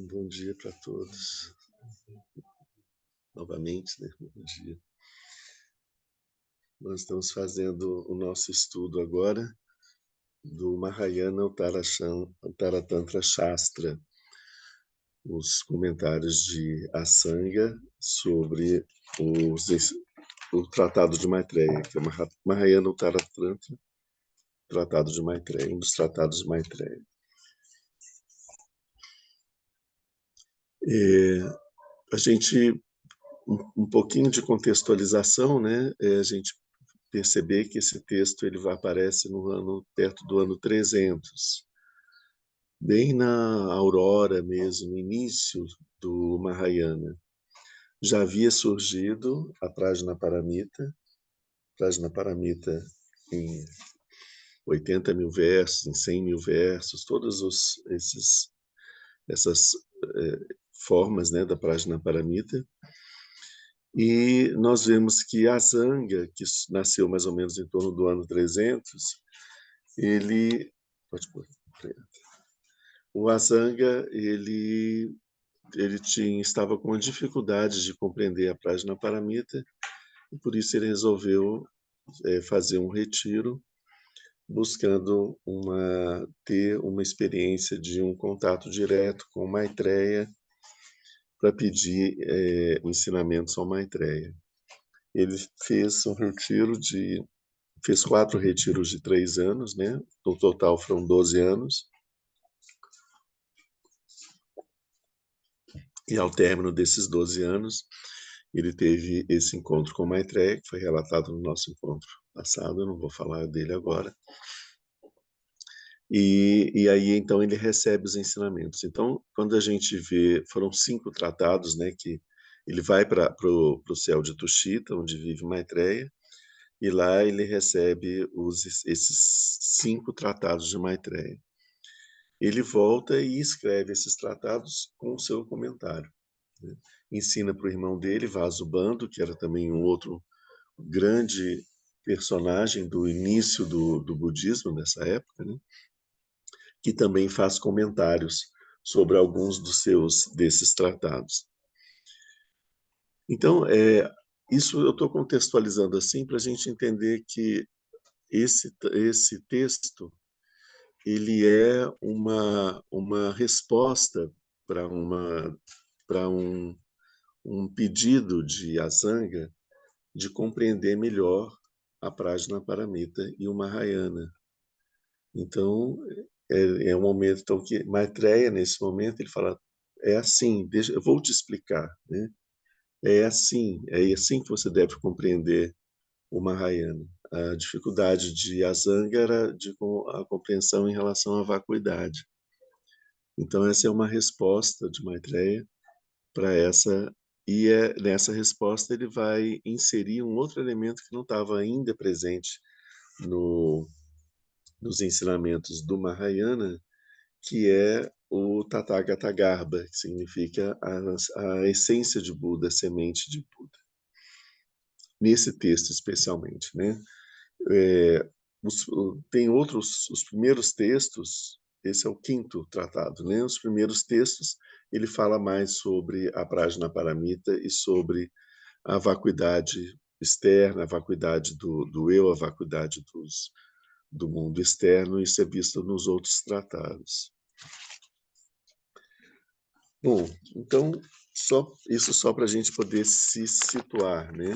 Um bom dia para todos. Novamente, né? Bom dia. Nós estamos fazendo o nosso estudo agora do Mahayana Uttaratantra Shastra, os comentários de Asanga sobre o Tratado de Maitreya, que é o Mahayana Uttaratantra Tratado de Maitreya, um dos tratados de Maitreya. A gente, um pouquinho de contextualização, né? A gente perceber que esse texto ele aparece perto do ano 300, bem na aurora mesmo, no início do Mahayana. Já havia surgido a Prajnaparamita em 80 mil versos, em 100 mil versos, essas formas, né, da Prajnaparamita. E nós vemos que Asanga, que nasceu mais ou menos em torno do ano 300, o Asanga, estava com uma dificuldade de compreender a Prajnaparamita, e por isso ele resolveu fazer um retiro, buscando ter uma experiência de um contato direto com Maitreya, para pedir ensinamentos ao Maitreya. Ele fez fez 4 retiros de 3 anos, né? No total foram 12 anos. E ao término desses 12 anos, ele teve esse encontro com Maitreya, que foi relatado no nosso encontro passado, eu não vou falar dele agora. E aí, então, ele recebe os ensinamentos. Então, quando a gente vê, foram 5 tratados, né, que ele vai para o céu de Tushita, onde vive Maitreya, e lá ele recebe esses 5 tratados de Maitreya. Ele volta e escreve esses tratados com o seu comentário, né? Ensina para o irmão dele, Vasubandhu, que era também um outro grande personagem do início do budismo nessa época, né? Que também faz comentários sobre alguns desses tratados. Então, isso eu estou contextualizando assim para a gente entender que esse texto ele é uma resposta para um pedido de Asanga de compreender melhor a Prajnaparamita e o Mahayana. Então, é um momento então, que Maitreya, nesse momento, ele fala, é assim, eu vou te explicar, né? É assim que você deve compreender o Mahayana. A dificuldade de Asanga era a compreensão em relação à vacuidade. Então, essa é uma resposta de Maitreya para essa, e nessa resposta ele vai inserir um outro elemento que não estava ainda presente nos ensinamentos do Mahayana, que é o Tathagata Garbha, que significa a essência de Buda, a semente de Buda. Nesse texto, especialmente, né? Tem os primeiros textos, esse é o 5º tratado, né? Os primeiros textos, ele fala mais sobre a Prajnaparamita e sobre a vacuidade externa, a vacuidade do eu, a vacuidade do mundo externo, isso é visto nos outros tratados. Bom, então, isso só para a gente poder se situar, né?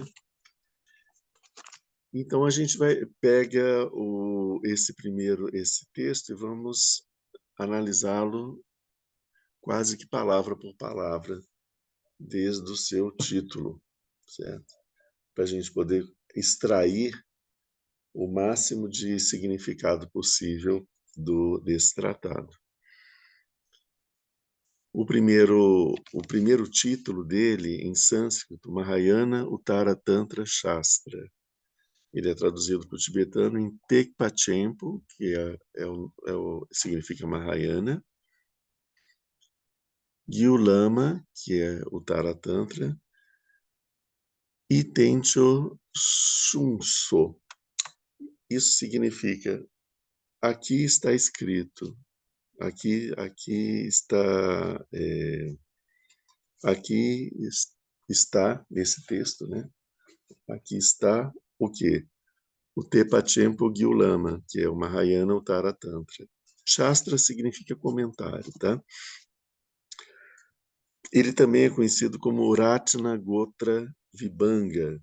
Então, a gente pega esse texto e vamos analisá-lo quase que palavra por palavra, desde o seu título, certo? Para a gente poder extrair o máximo de significado possível desse tratado. O primeiro título dele, em sânscrito, Mahayana Uttaratantra Shastra. Ele é traduzido para o tibetano em Tekpachempo, que significa Mahayana, Gyulama, que é Uttaratantra, e Tencho Shunso. Isso significa, aqui está escrito, aqui está, aqui está nesse texto, né? Aqui está o quê? O Tepachempo Gyulama, que é o Mahayana Uttara Tantra. Shastra significa comentário, tá? Ele também é conhecido como Ratna Gotra Vibhanga,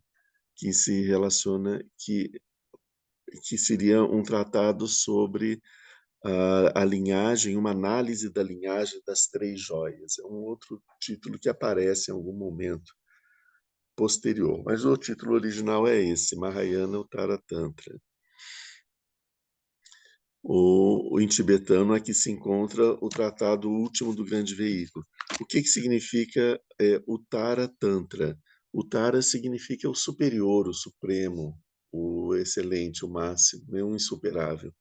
que se relaciona, que seria um tratado sobre a linhagem, uma análise da linhagem das três joias. É um outro título que aparece em algum momento posterior, mas o título original é esse, Mahayana Uttara Tantra. Em tibetano aqui se encontra o tratado último do grande veículo. O que significa Uttara Tantra? Uttara significa o superior, o supremo, o excelente, o máximo, é um insuperável.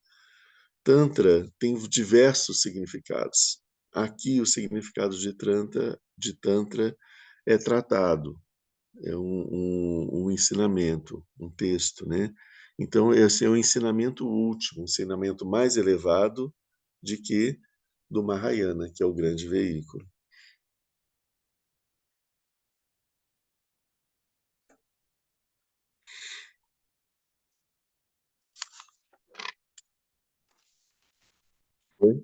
Tantra tem diversos significados. Aqui o significado de tantra é tratado, é um ensinamento, um texto, né? Então esse é o ensinamento último, o ensinamento mais elevado de que do Mahayana, que é o grande veículo. Foi?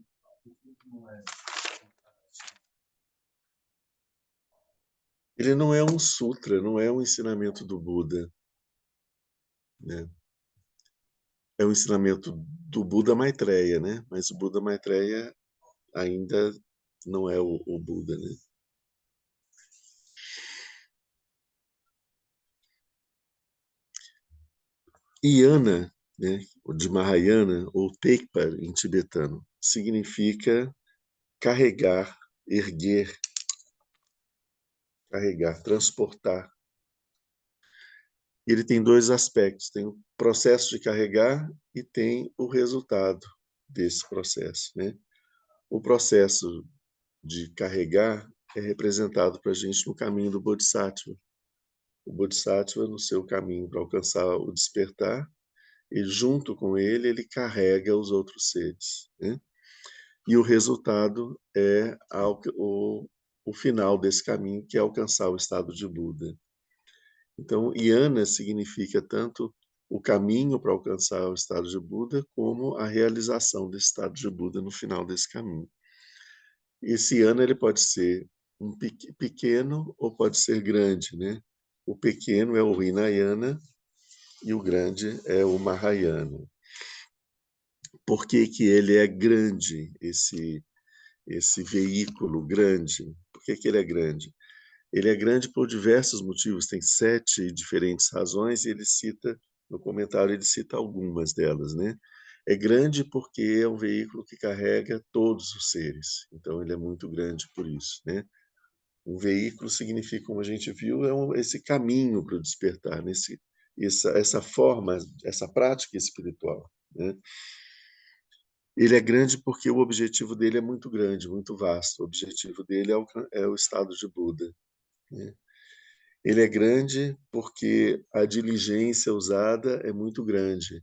Ele não é um sutra, não é um ensinamento do Buda, né? É um ensinamento do Buda Maitreya, né? Mas o Buda Maitreya ainda não é o Buda, né? Yana, né, de Mahayana, ou Tekpa em tibetano, significa carregar, erguer, carregar, transportar. Ele tem dois aspectos: tem o processo de carregar e tem o resultado desse processo, né? O processo de carregar é representado para a gente no caminho do Bodhisattva. O Bodhisattva, no seu caminho para alcançar o despertar, e junto com ele, ele carrega os outros seres, né? E o resultado é o final desse caminho, que é alcançar o estado de Buda. Então, Yana significa tanto o caminho para alcançar o estado de Buda, como a realização desse estado de Buda no final desse caminho. Esse Yana ele pode ser um pequeno ou pode ser grande, né? O pequeno é o Hinayana e o grande é o Mahayana. Por que que ele é grande, esse veículo grande? Por que que ele é grande? Ele é grande por diversos motivos, tem 7 diferentes razões e ele cita, no comentário, ele cita algumas delas, né? É grande porque é um veículo que carrega todos os seres, então ele é muito grande por isso, né? Um veículo significa, como a gente viu, esse caminho para o despertar, essa forma, essa prática espiritual, né? Ele é grande porque o objetivo dele é muito grande, muito vasto. O objetivo dele é o estado de Buda, né? Ele é grande porque a diligência usada é muito grande.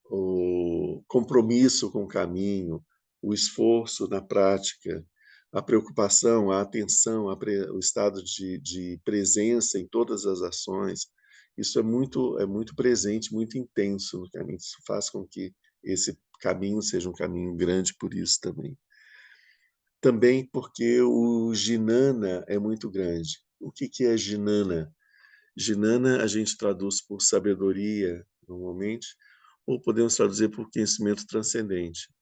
O compromisso com o caminho, o esforço na prática, a preocupação, a atenção, o estado de presença em todas as ações, isso é muito presente, muito intenso no caminho. Isso faz com que esse caminho seja um caminho grande por isso também. Também porque o Jnana é muito grande. O que que é Jnana? Jnana a gente traduz por sabedoria, normalmente, ou podemos traduzir por conhecimento transcendente.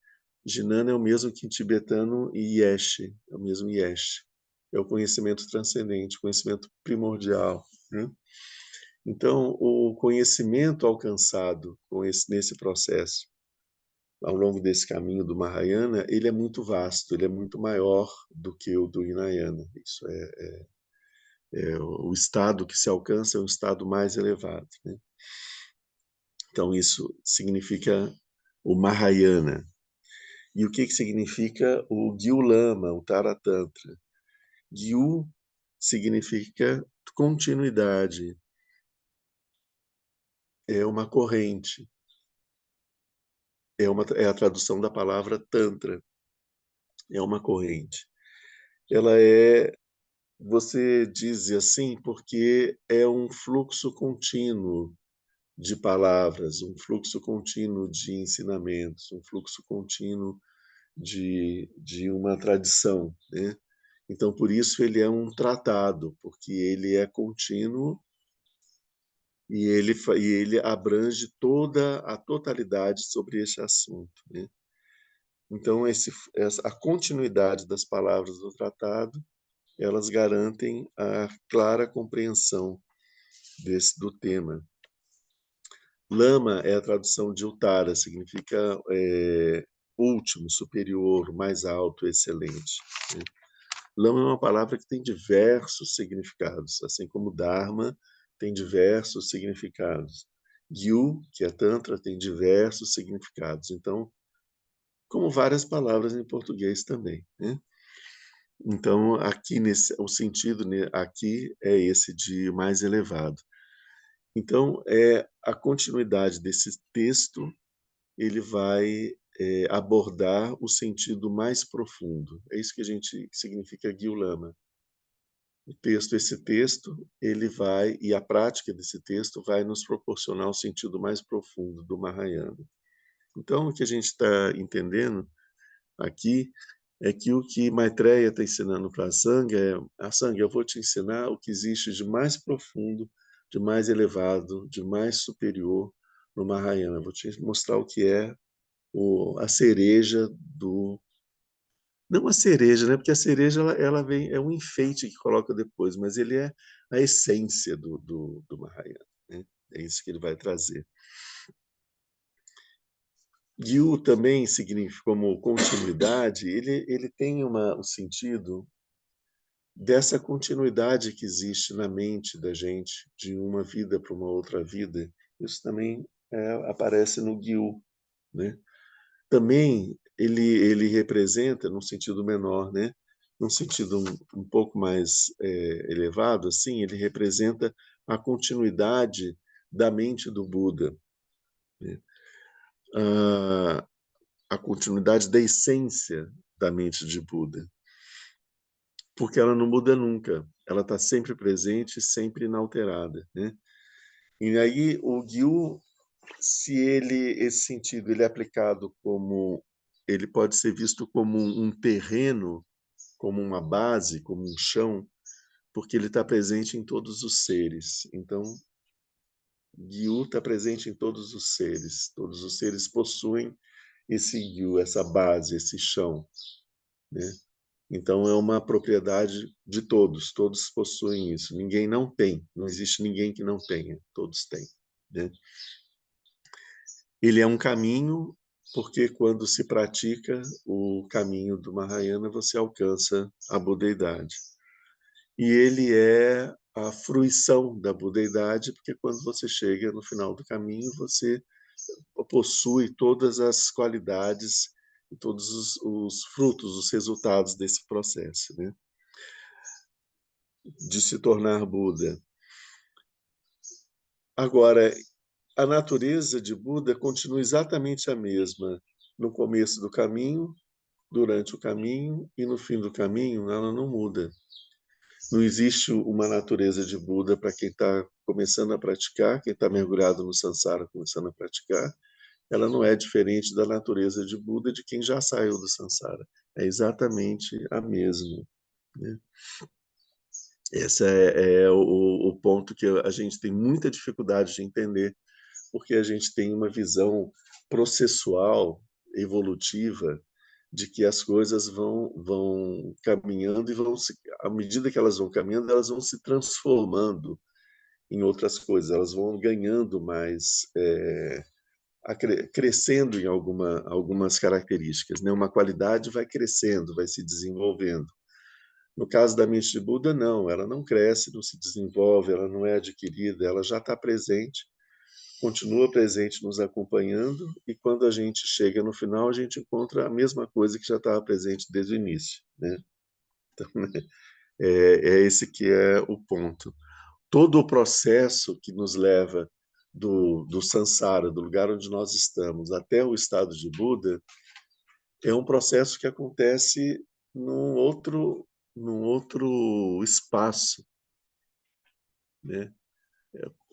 Jnana é o mesmo que em tibetano Yesh, é o mesmo Yesh. É o conhecimento transcendente, conhecimento primordial, né? Então, o conhecimento alcançado nesse processo, ao longo desse caminho do Mahayana, ele é muito vasto, ele é muito maior do que o do Hinayana. Isso o estado que se alcança é um estado mais elevado, né? Então, isso significa o Mahayana. E o que, que significa o Gyulama, o Taratantra? Gyu significa continuidade, é uma corrente. é a tradução da palavra Tantra, é uma corrente. Ela é, você diz assim, porque é um fluxo contínuo de palavras, um fluxo contínuo de ensinamentos, um fluxo contínuo de uma tradição, né? Então, por isso ele é um tratado, porque ele é contínuo e ele abrange toda a totalidade sobre esse assunto, né? Então, a continuidade das palavras do tratado, elas garantem a clara compreensão do tema. Lama é a tradução de Uttara, significa último, superior, mais alto, excelente, né? Lama é uma palavra que tem diversos significados, assim como Dharma tem diversos significados. Gyu, que é Tantra, tem diversos significados. Então, como várias palavras em português também, né? Então, aqui o sentido, né, aqui é esse de mais elevado. Então, a continuidade desse texto, ele vai abordar o sentido mais profundo. É isso que a gente significa Gyu Lama. Esse texto, ele vai, e a prática desse texto vai nos proporcionar o sentido mais profundo do Mahayana. Então, o que a gente está entendendo aqui é que o que Maitreya está ensinando para a Sangha eu vou te ensinar o que existe de mais profundo, de mais elevado, de mais superior no Mahayana. Eu vou te mostrar o que é a cereja do... Não a cereja, né? Porque a cereja ela vem, é um enfeite que coloca depois, mas ele é a essência do Mahayana, né? É isso que ele vai trazer. Gyu também significa como continuidade, ele tem o sentido dessa continuidade que existe na mente da gente, de uma vida para uma outra vida. Isso também aparece no Gyu, né? Também ele representa, num sentido menor, né? Num sentido um pouco mais elevado, assim, ele representa a continuidade da mente do Buda, né? A continuidade da essência da mente de Buda, porque ela não muda nunca, ela está sempre presente, sempre inalterada, né? E aí o Gyu, se esse sentido ele é aplicado como, ele pode ser visto como um terreno, como uma base, como um chão, porque ele está presente em todos os seres. Então, Gyu está presente em todos os seres possuem esse Gyu, essa base, esse chão, né? Então é uma propriedade de todos, todos possuem isso. Ninguém não tem, não existe ninguém que não tenha, todos têm, né? Ele é um caminho, porque quando se pratica o caminho do Mahayana, você alcança a budeidade. E ele é a fruição da budeidade, porque quando você chega no final do caminho, você possui todas as qualidades e todos os frutos, os resultados desse processo, né? De se tornar Buda. Agora, a natureza de Buda continua exatamente a mesma no começo do caminho, durante o caminho e no fim do caminho, ela não muda. Não existe uma natureza de Buda para quem está começando a praticar, quem está mergulhado no samsara começando a praticar. Ela não é diferente da natureza de Buda de quem já saiu do samsara. É exatamente a mesma, né? Esse é o ponto que a gente tem muita dificuldade de entender, porque a gente tem uma visão processual, evolutiva, de que as coisas vão caminhando e à medida que elas vão caminhando, elas vão se transformando em outras coisas, elas vão ganhando mais, crescendo em algumas características, né? Uma qualidade vai crescendo, vai se desenvolvendo. No caso da mente de Buda, não, ela não cresce, não se desenvolve, ela não é adquirida, ela já está presente, continua presente nos acompanhando, e quando a gente chega no final, a gente encontra a mesma coisa que já estava presente desde o início, né? Então, é esse que é o ponto. Todo o processo que nos leva do samsara, do lugar onde nós estamos, até o estado de Buda, é um processo que acontece num outro espaço, né?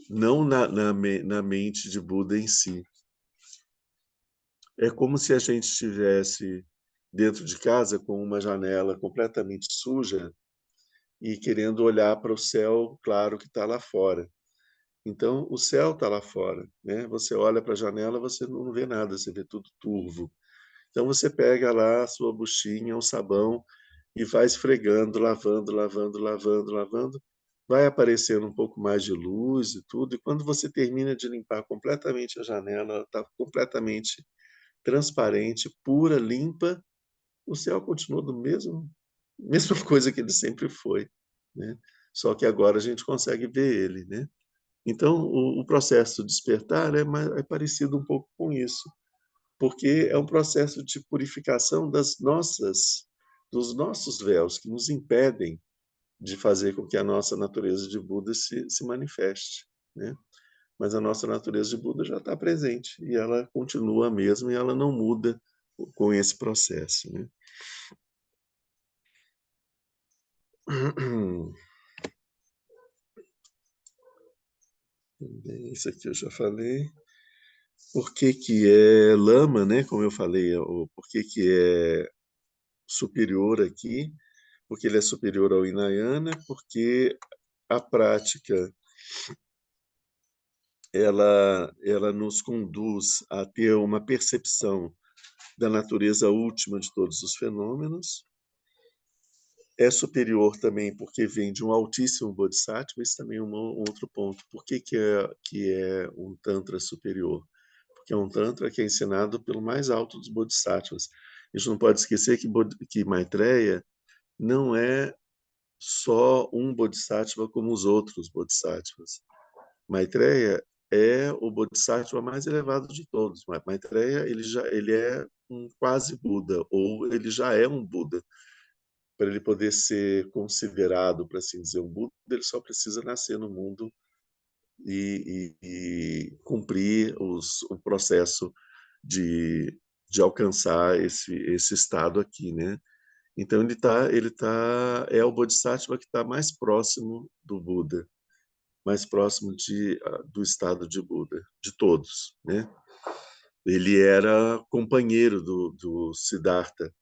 Não na mente de Buda em si. É como se a gente estivesse dentro de casa com uma janela completamente suja e querendo olhar para o céu claro que está lá fora. Então, o céu está lá fora, né? Você olha para a janela, você não vê nada, você vê tudo turvo. Então, você pega lá a sua buchinha, um sabão, e vai esfregando, lavando, lavando, lavando, lavando. Vai aparecendo um pouco mais de luz e tudo. E quando você termina de limpar completamente a janela, ela está completamente transparente, pura, limpa, o céu continua do mesmo, mesma coisa que ele sempre foi, né? Só que agora a gente consegue ver ele, né? Então, o processo de despertar é parecido um pouco com isso, porque é um processo de purificação dos nossos véus que nos impedem de fazer com que a nossa natureza de Buda se manifeste, né? Mas a nossa natureza de Buda já está presente e ela continua a mesma e ela não muda com esse processo, né? Isso aqui eu já falei. Por que que é lama, né? Como eu falei, por que que é superior aqui? Porque ele é superior ao Hinayana, porque a prática ela nos conduz a ter uma percepção da natureza última de todos os fenômenos. É superior também porque vem de um altíssimo Bodhisattva, isso também é um outro ponto. Por que que é um Tantra superior? Porque é um Tantra que é ensinado pelo mais alto dos Bodhisattvas. A gente não pode esquecer que Maitreya não é só um Bodhisattva como os outros Bodhisattvas. Maitreya é o Bodhisattva mais elevado de todos. Maitreya ele é um quase Buda, ou ele já é um Buda. Para ele poder ser considerado, para assim dizer, um Buda, ele só precisa nascer no mundo e cumprir o processo de alcançar esse estado aqui, né? Então é o Bodhisattva que está mais próximo do Buda, mais próximo do estado de Buda, de todos, né? Ele era companheiro do Siddhartha,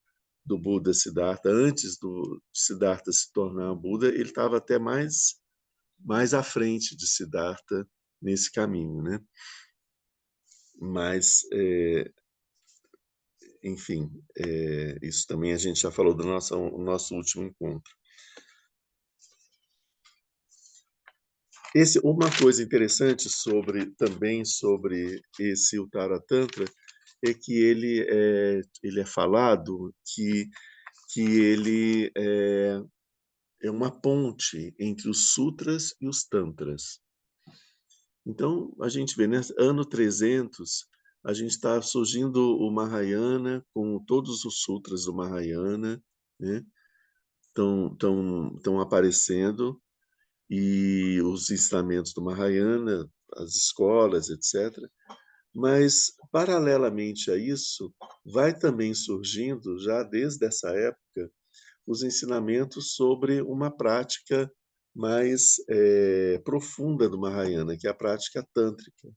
do Buda Siddhartha, antes do Siddhartha se tornar Buda, ele estava até mais à frente de Siddhartha nesse caminho, né? Mas, enfim, isso também a gente já falou do nosso último encontro. Uma coisa interessante também sobre esse Uttara Tantra é que ele é falado que ele é uma ponte entre os sutras e os tantras. Então, a gente vê, né, ano 300, a gente está surgindo o Mahayana com todos os sutras do Mahayana, né? Estão aparecendo, e os ensinamentos do Mahayana, as escolas, etc. Mas, paralelamente a isso, vai também surgindo, já desde essa época, os ensinamentos sobre uma prática mais profunda do Mahayana, que é a prática tântrica.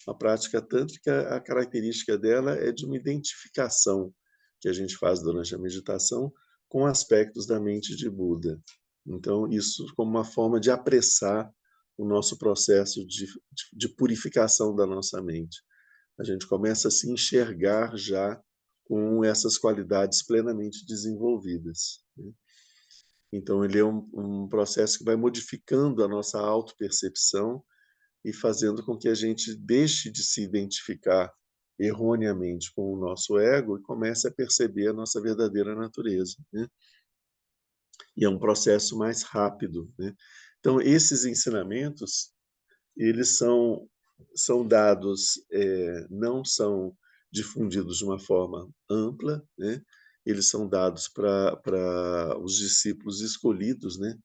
A prática tântrica, a característica dela é de uma identificação que a gente faz durante a meditação com aspectos da mente de Buda. Então, isso como uma forma de apressar o nosso processo de purificação da nossa mente. A gente começa a se enxergar já com essas qualidades plenamente desenvolvidas, né? Então, ele é um processo que vai modificando a nossa autopercepção e fazendo com que a gente deixe de se identificar erroneamente com o nosso ego e comece a perceber a nossa verdadeira natureza, né? E é um processo mais rápido, né? Então, esses ensinamentos, eles são dados, não são difundidos de uma forma ampla, né? Eles são dados para os discípulos escolhidos, né?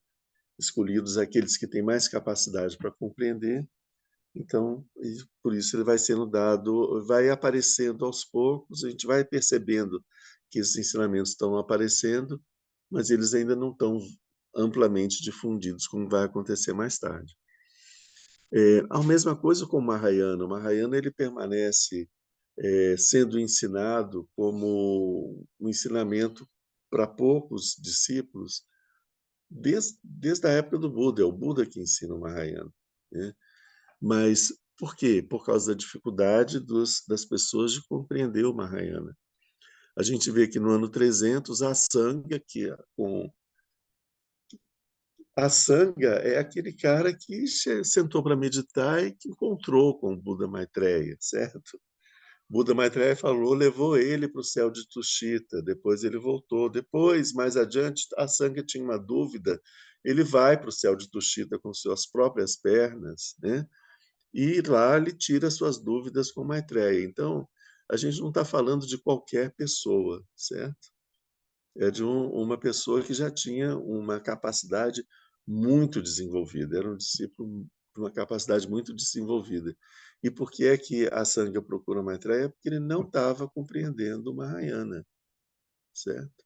Escolhidos aqueles que têm mais capacidade para compreender, Então, por isso ele vai sendo dado, vai aparecendo aos poucos, a gente vai percebendo que esses ensinamentos estão aparecendo, mas eles ainda não estão amplamente difundidos, como vai acontecer mais tarde. A mesma coisa com o Mahayana ele permanece sendo ensinado como um ensinamento para poucos discípulos desde a época do Buda, é o Buda que ensina o Mahayana, né? Mas por quê? Por causa da dificuldade das pessoas de compreender o Mahayana. A gente vê que no ano 300, a Sangha, a Sangha é aquele cara que sentou para meditar e que encontrou com o Buda Maitreya, certo? Buda Maitreya falou, levou ele para o céu de Tushita, depois ele voltou. Depois, mais adiante, a Sangha tinha uma dúvida, ele vai para o céu de Tushita com suas próprias pernas, né? E lá ele tira suas dúvidas com Maitreya. Então, a gente não está falando de qualquer pessoa, certo? É de uma pessoa que já tinha uma capacidade muito desenvolvida, era um discípulo de uma capacidade muito desenvolvida. E por que é que a Sangha procura Maitreya? Porque ele não estava compreendendo o Mahayana, certo?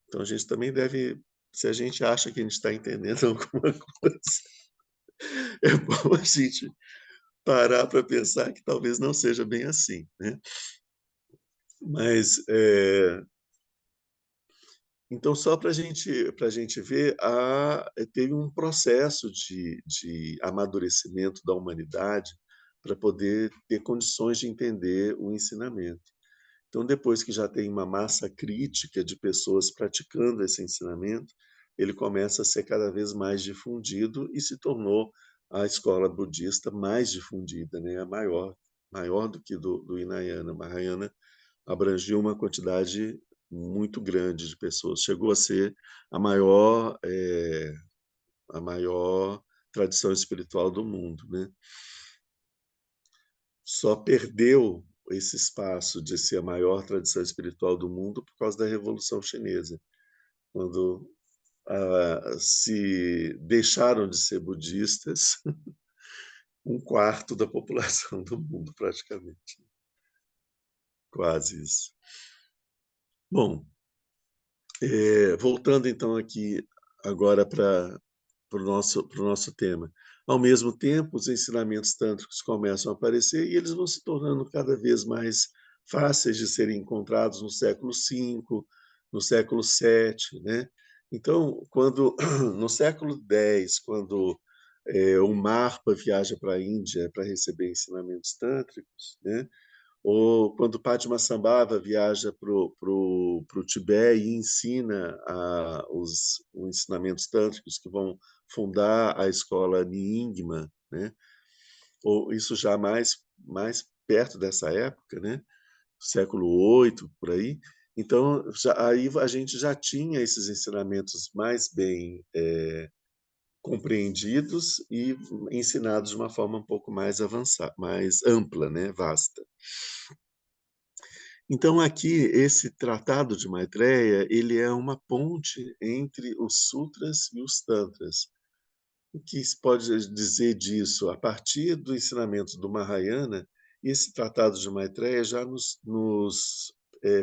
Então a gente também deve, se a gente acha que a gente está entendendo alguma coisa, é bom a gente parar para pensar que talvez não seja bem assim, né? Mas então, só para a gente ver, teve um processo de amadurecimento da humanidade para poder ter condições de entender o ensinamento. Então, depois que já tem uma massa crítica de pessoas praticando esse ensinamento, ele começa a ser cada vez mais difundido e se tornou a escola budista mais difundida, né? A maior do que do Hinayana. Mahayana abrangiu uma quantidade muito grande de pessoas. Chegou a ser a maior, a maior tradição espiritual do mundo, né? Só perdeu esse espaço de ser a maior tradição espiritual do mundo por causa da Revolução Chinesa, quando se deixaram de ser budistas um quarto da população do mundo, praticamente. Quase isso. Bom, voltando então aqui agora para o nosso tema. Ao mesmo tempo, os ensinamentos tântricos começam a aparecer e eles vão se tornando cada vez mais fáceis de serem encontrados no século V, no século VII, né? Então, quando no século X, quando o Marpa viaja para a Índia para receber ensinamentos tântricos, né? Ou quando Padmasambhava viaja para o Tibete e ensina os ensinamentos tântricos que vão fundar a escola Nyingma, né? Ou isso já mais perto dessa época, né? Século VIII, por aí. Então, aí a gente já tinha esses ensinamentos mais bem compreendidos e ensinados de uma forma um pouco mais avançada, mais ampla, né? Vasta. Então, aqui, esse tratado de Maitreya, ele é uma ponte entre os sutras e os tantras. O que se pode dizer disso? A partir do ensinamento do Mahayana, esse tratado de Maitreya já nos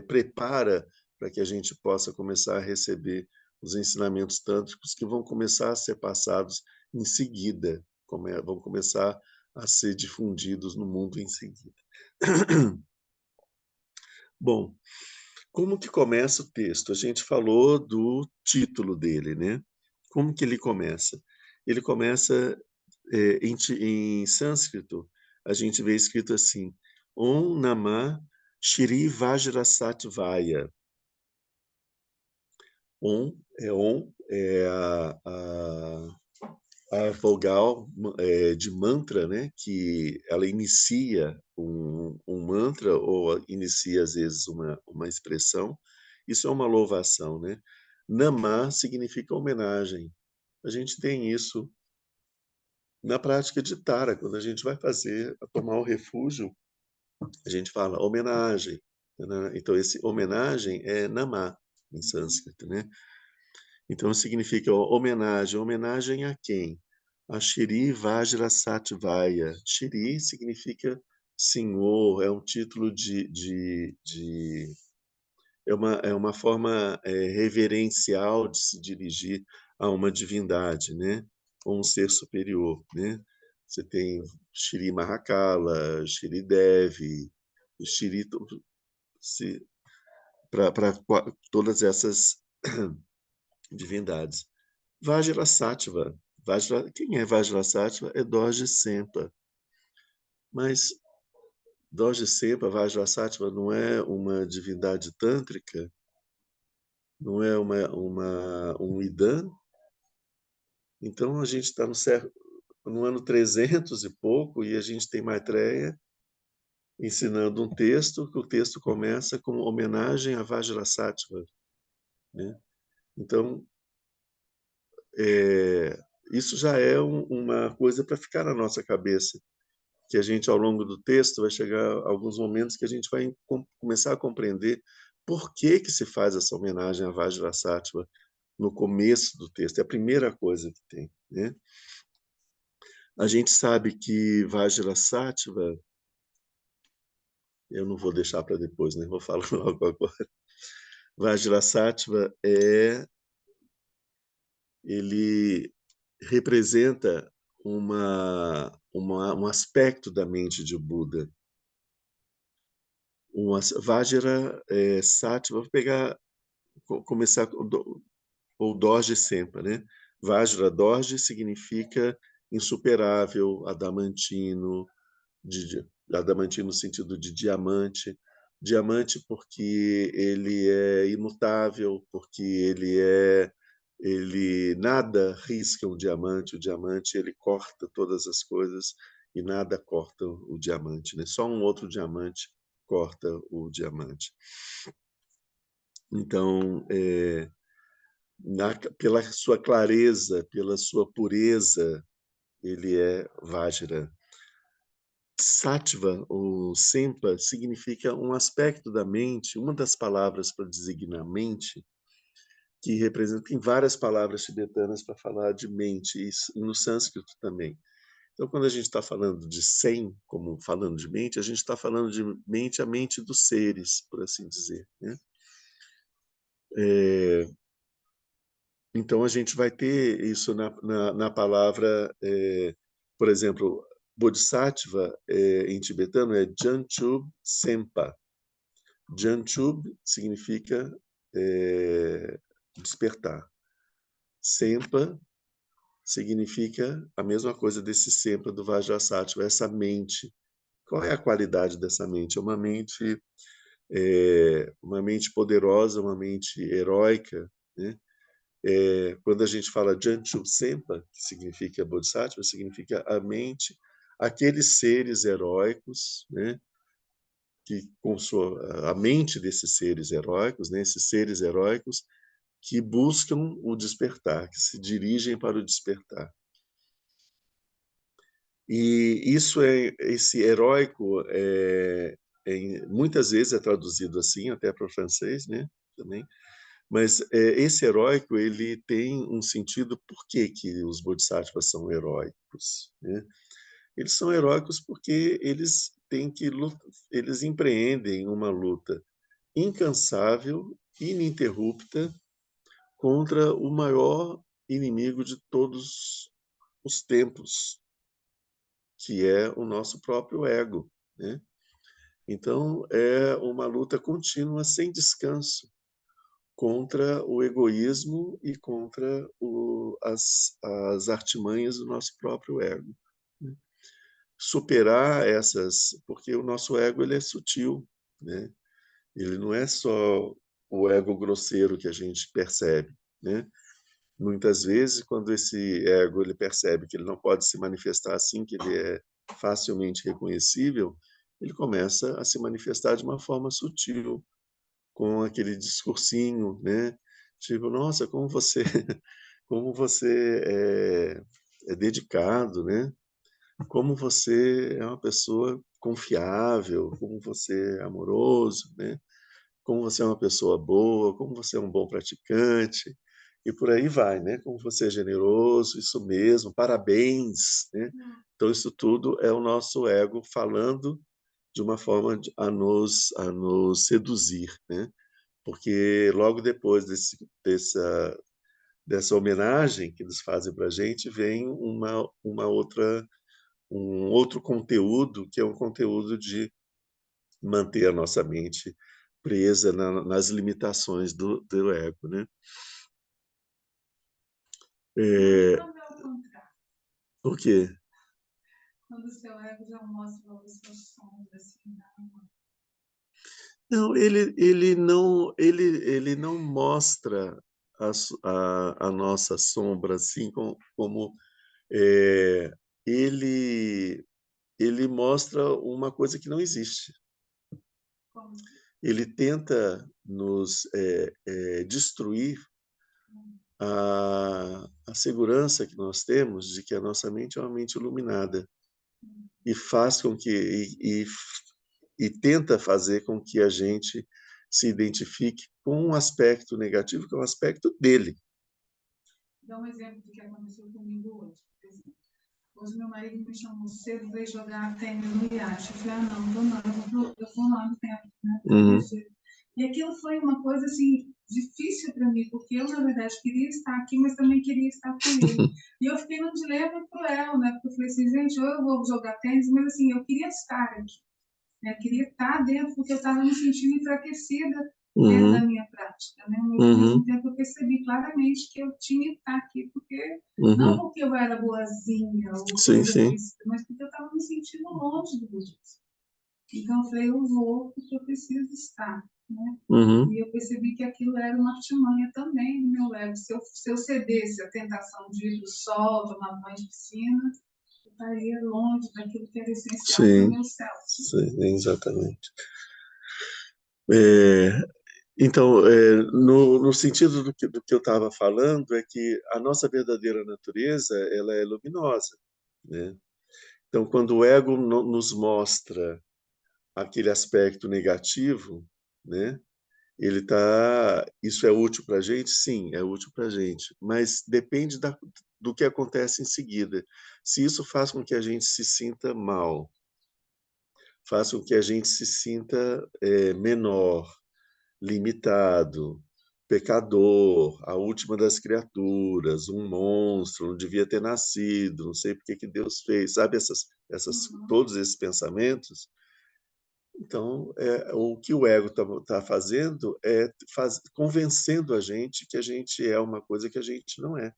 prepara para que a gente possa começar a receber os ensinamentos tântricos que vão começar a ser passados em seguida, vão começar a ser difundidos no mundo em seguida. Bom, como que começa o texto? A gente falou do título dele, né? Como que ele começa? Ele começa em sânscrito, a gente vê escrito assim: Om Namah Shri Vajrasattvaaya. Om é a vogal de mantra, né? Que ela inicia um mantra ou inicia às vezes uma expressão. Isso é uma louvação, né? Namah significa homenagem. A gente tem isso na prática de Tara, quando a gente vai tomar o refúgio, a gente fala homenagem, né? Então esse homenagem é Namah em sânscrito, né? Então significa homenagem. Homenagem a quem? A Shri Vajrasatvaya. Shri significa senhor, é um título é uma forma reverencial de se dirigir a uma divindade, né? Ou um ser superior, né? Você tem Shri Mahakala, Shri Devi, Shri para todas essas divindades. Vajrasattva. Quem é Vajrasattva? É Dorje Sempa. Mas Dorje Sempa, Vajrasattva, não é uma divindade tântrica? Não é um Idan? Então a gente está no ano 300 e pouco e a gente tem Maitreya ensinando um texto, que o texto começa com homenagem a Vajrasattva, né? Então, isso já é uma coisa para ficar na nossa cabeça, que a gente, ao longo do texto, vai chegar a alguns momentos que a gente vai começar a compreender por que se faz essa homenagem a Vajrasattva no começo do texto. É a primeira coisa que tem, né? A gente sabe que Vajrasattva, eu não vou deixar para depois, né? Vou falar logo agora. Vajrasattva ele representa um aspecto da mente de Buda. Vajra Sattva, vou começar ou Dorje Sempa, né? Vajra Dorje significa insuperável, adamantino, adamantino no sentido de diamante. Diamante porque ele é imutável, porque ele nada risca um diamante, o diamante ele corta todas as coisas e nada corta o diamante, né? Só um outro diamante corta o diamante. Então, pela sua clareza, pela sua pureza, ele é Vajra. Sattva, ou Sempa, significa um aspecto da mente, uma das palavras para designar mente, que representa, tem várias palavras tibetanas para falar de mente, e no sânscrito também. Então, quando a gente está falando de Sem, como falando de mente, a gente está falando de mente, a mente dos seres, por assim dizer, né? Então, a gente vai ter isso na palavra, por exemplo, Bodhisattva, em tibetano, é Janchub Sempa. Janchub significa despertar. Sempa significa a mesma coisa desse Sempa do Vajrasattva, essa mente. Qual é a qualidade dessa mente? É uma mente poderosa, uma mente heróica, né? Quando a gente fala Janchu Sempa, que significa Bodhisattva, significa a mente, aqueles seres heróicos, né? Que com a mente desses seres heróicos, né? Esses seres heróicos que buscam o despertar, que se dirigem para o despertar. E esse heróico muitas vezes é traduzido assim, até para o francês, né? Também. Mas esse heróico ele tem um sentido. Por que os bodhisattvas são heróicos, né? Eles são heróicos porque eles têm que eles empreendem uma luta incansável, ininterrupta contra o maior inimigo de todos os tempos, que é o nosso próprio ego, né? Então é uma luta contínua, sem descanso, contra o egoísmo e contra as artimanhas do nosso próprio ego, né? Superar porque o nosso ego ele é sutil, né? Ele não é só o ego grosseiro que a gente percebe, né? Muitas vezes, quando esse ego ele percebe que ele não pode se manifestar assim, que ele é facilmente reconhecível, ele começa a se manifestar de uma forma sutil, com aquele discursinho, né? Tipo, nossa, como você é dedicado, né? Como você é uma pessoa confiável, como você é amoroso, né? Como você é uma pessoa boa, como você é um bom praticante. e por aí vai, né? Como você é generoso, isso mesmo, parabéns, né? Então, isso tudo é o nosso ego falando de uma forma a nos seduzir, né? Porque logo depois dessa homenagem que eles fazem para a gente, vem um outro conteúdo, que é um conteúdo de manter a nossa mente presa nas limitações do ego, né? É, o quê? Quando o seu ego já mostra os seus sons, assim, Não, ele não mostra a nossa sombra assim como é, ele, ele mostra uma coisa que não existe. como, Ele tenta nos destruir a segurança que nós temos de que a nossa mente é uma mente iluminada e faz com que e tenta fazer com que a gente se identifique com um aspecto negativo, que é um aspecto dele. dá um exemplo do que aconteceu comigo hoje, por exemplo. Hoje meu marido me chamou cedo, veio jogar tênis no iate. Eu falei, não, vou não, eu vou lá no tempo, né? Uhum, E aquilo foi uma coisa, assim, difícil para mim, porque eu, na verdade, queria estar aqui, mas também queria estar com ele. E eu fiquei num dilema cruel, né? Porque eu falei assim, gente, ou eu vou jogar tênis, mas assim, eu queria estar aqui. Né? Eu queria estar dentro, porque eu estava me sentindo enfraquecida dentro da uhum, minha prática. Né? Mas, ao mesmo uhum, tempo, eu percebi claramente que eu tinha que estar aqui, porque não uhum. porque eu era boazinha ou Sim, coisa sim. parecida, mas porque eu estava me sentindo longe do budismo. Então, eu falei, eu vou, porque eu preciso estar. Né? Uhum, E eu percebi que aquilo era uma artimanha também do meu ego. Se eu cedesse à tentação de ir para o sol, tomar banho de piscina, eu estaria longe daquilo que era essencial para o sim, meu self. sim, exatamente. É, então, no sentido do que eu estava falando, é que a nossa verdadeira natureza ela é luminosa, né? Então, quando o ego nos mostra aquele aspecto negativo, né? Ele tá, isso é útil para a gente? Sim, é útil para a gente, mas depende do que acontece em seguida. Se isso faz com que a gente se sinta mal, faz com que a gente se sinta menor, limitado, pecador, a última das criaturas, um monstro, não devia ter nascido, não sei por que Deus fez, sabe Uhum. todos esses pensamentos. Então, o que o ego está fazendo é convencendo a gente que a gente é uma coisa que a gente não é,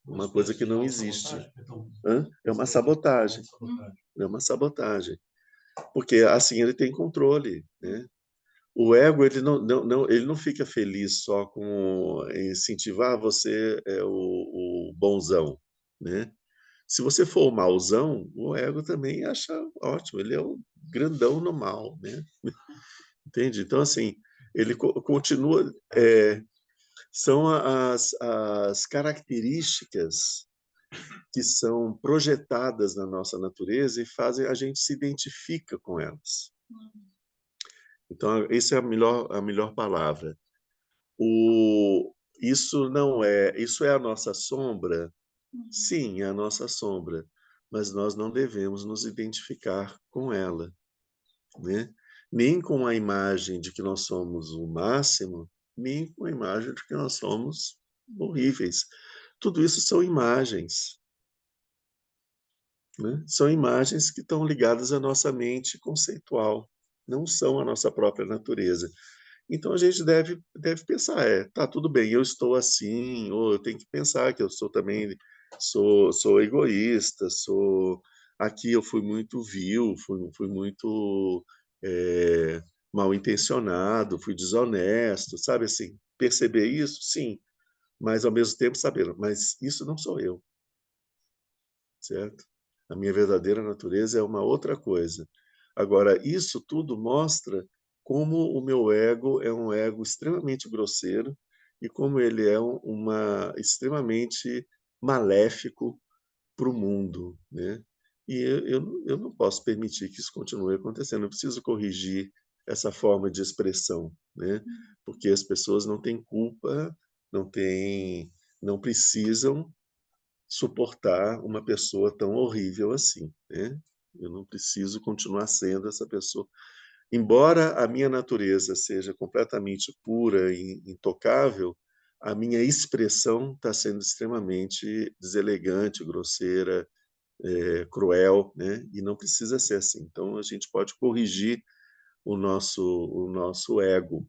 uma coisa que não existe. Hã? É uma sabotagem. É uma sabotagem. Porque assim ele tem controle, né? O ego ele não fica feliz só com incentivar você é o bonzão, né? Se você for o mauzão, o ego também acha ótimo. Ele é o grandão no mal, né? Entende? Então assim ele continua são as características que são projetadas na nossa natureza e fazem a gente se identifica com elas. Então, isso é a melhor palavra. Isso não é, isso é a nossa sombra? Sim, é a nossa sombra, mas nós não devemos nos identificar com ela, né? Nem com a imagem de que nós somos o máximo, nem com a imagem de que nós somos horríveis. Tudo isso são imagens, né? São imagens que estão ligadas à nossa mente conceitual, não são a nossa própria natureza. Então a gente deve pensar, tá tudo bem, eu estou assim, ou eu tenho que pensar que eu sou também sou egoísta, sou aqui eu fui muito vil, fui muito mal intencionado, fui desonesto, sabe assim, perceber isso, sim, mas ao mesmo tempo sabendo, mas isso não sou eu, certo? A minha verdadeira natureza é uma outra coisa. Agora, isso tudo mostra como o meu ego é um ego extremamente grosseiro e como ele é uma extremamente maléfico para o mundo, né? E eu não posso permitir que isso continue acontecendo. Eu preciso corrigir essa forma de expressão, né? Porque as pessoas não têm culpa, não precisam suportar uma pessoa tão horrível assim, né? Eu não preciso continuar sendo essa pessoa. Embora a minha natureza seja completamente pura e intocável, a minha expressão está sendo extremamente deselegante, grosseira, cruel, né? E não precisa ser assim. Então a gente pode corrigir o nosso ego,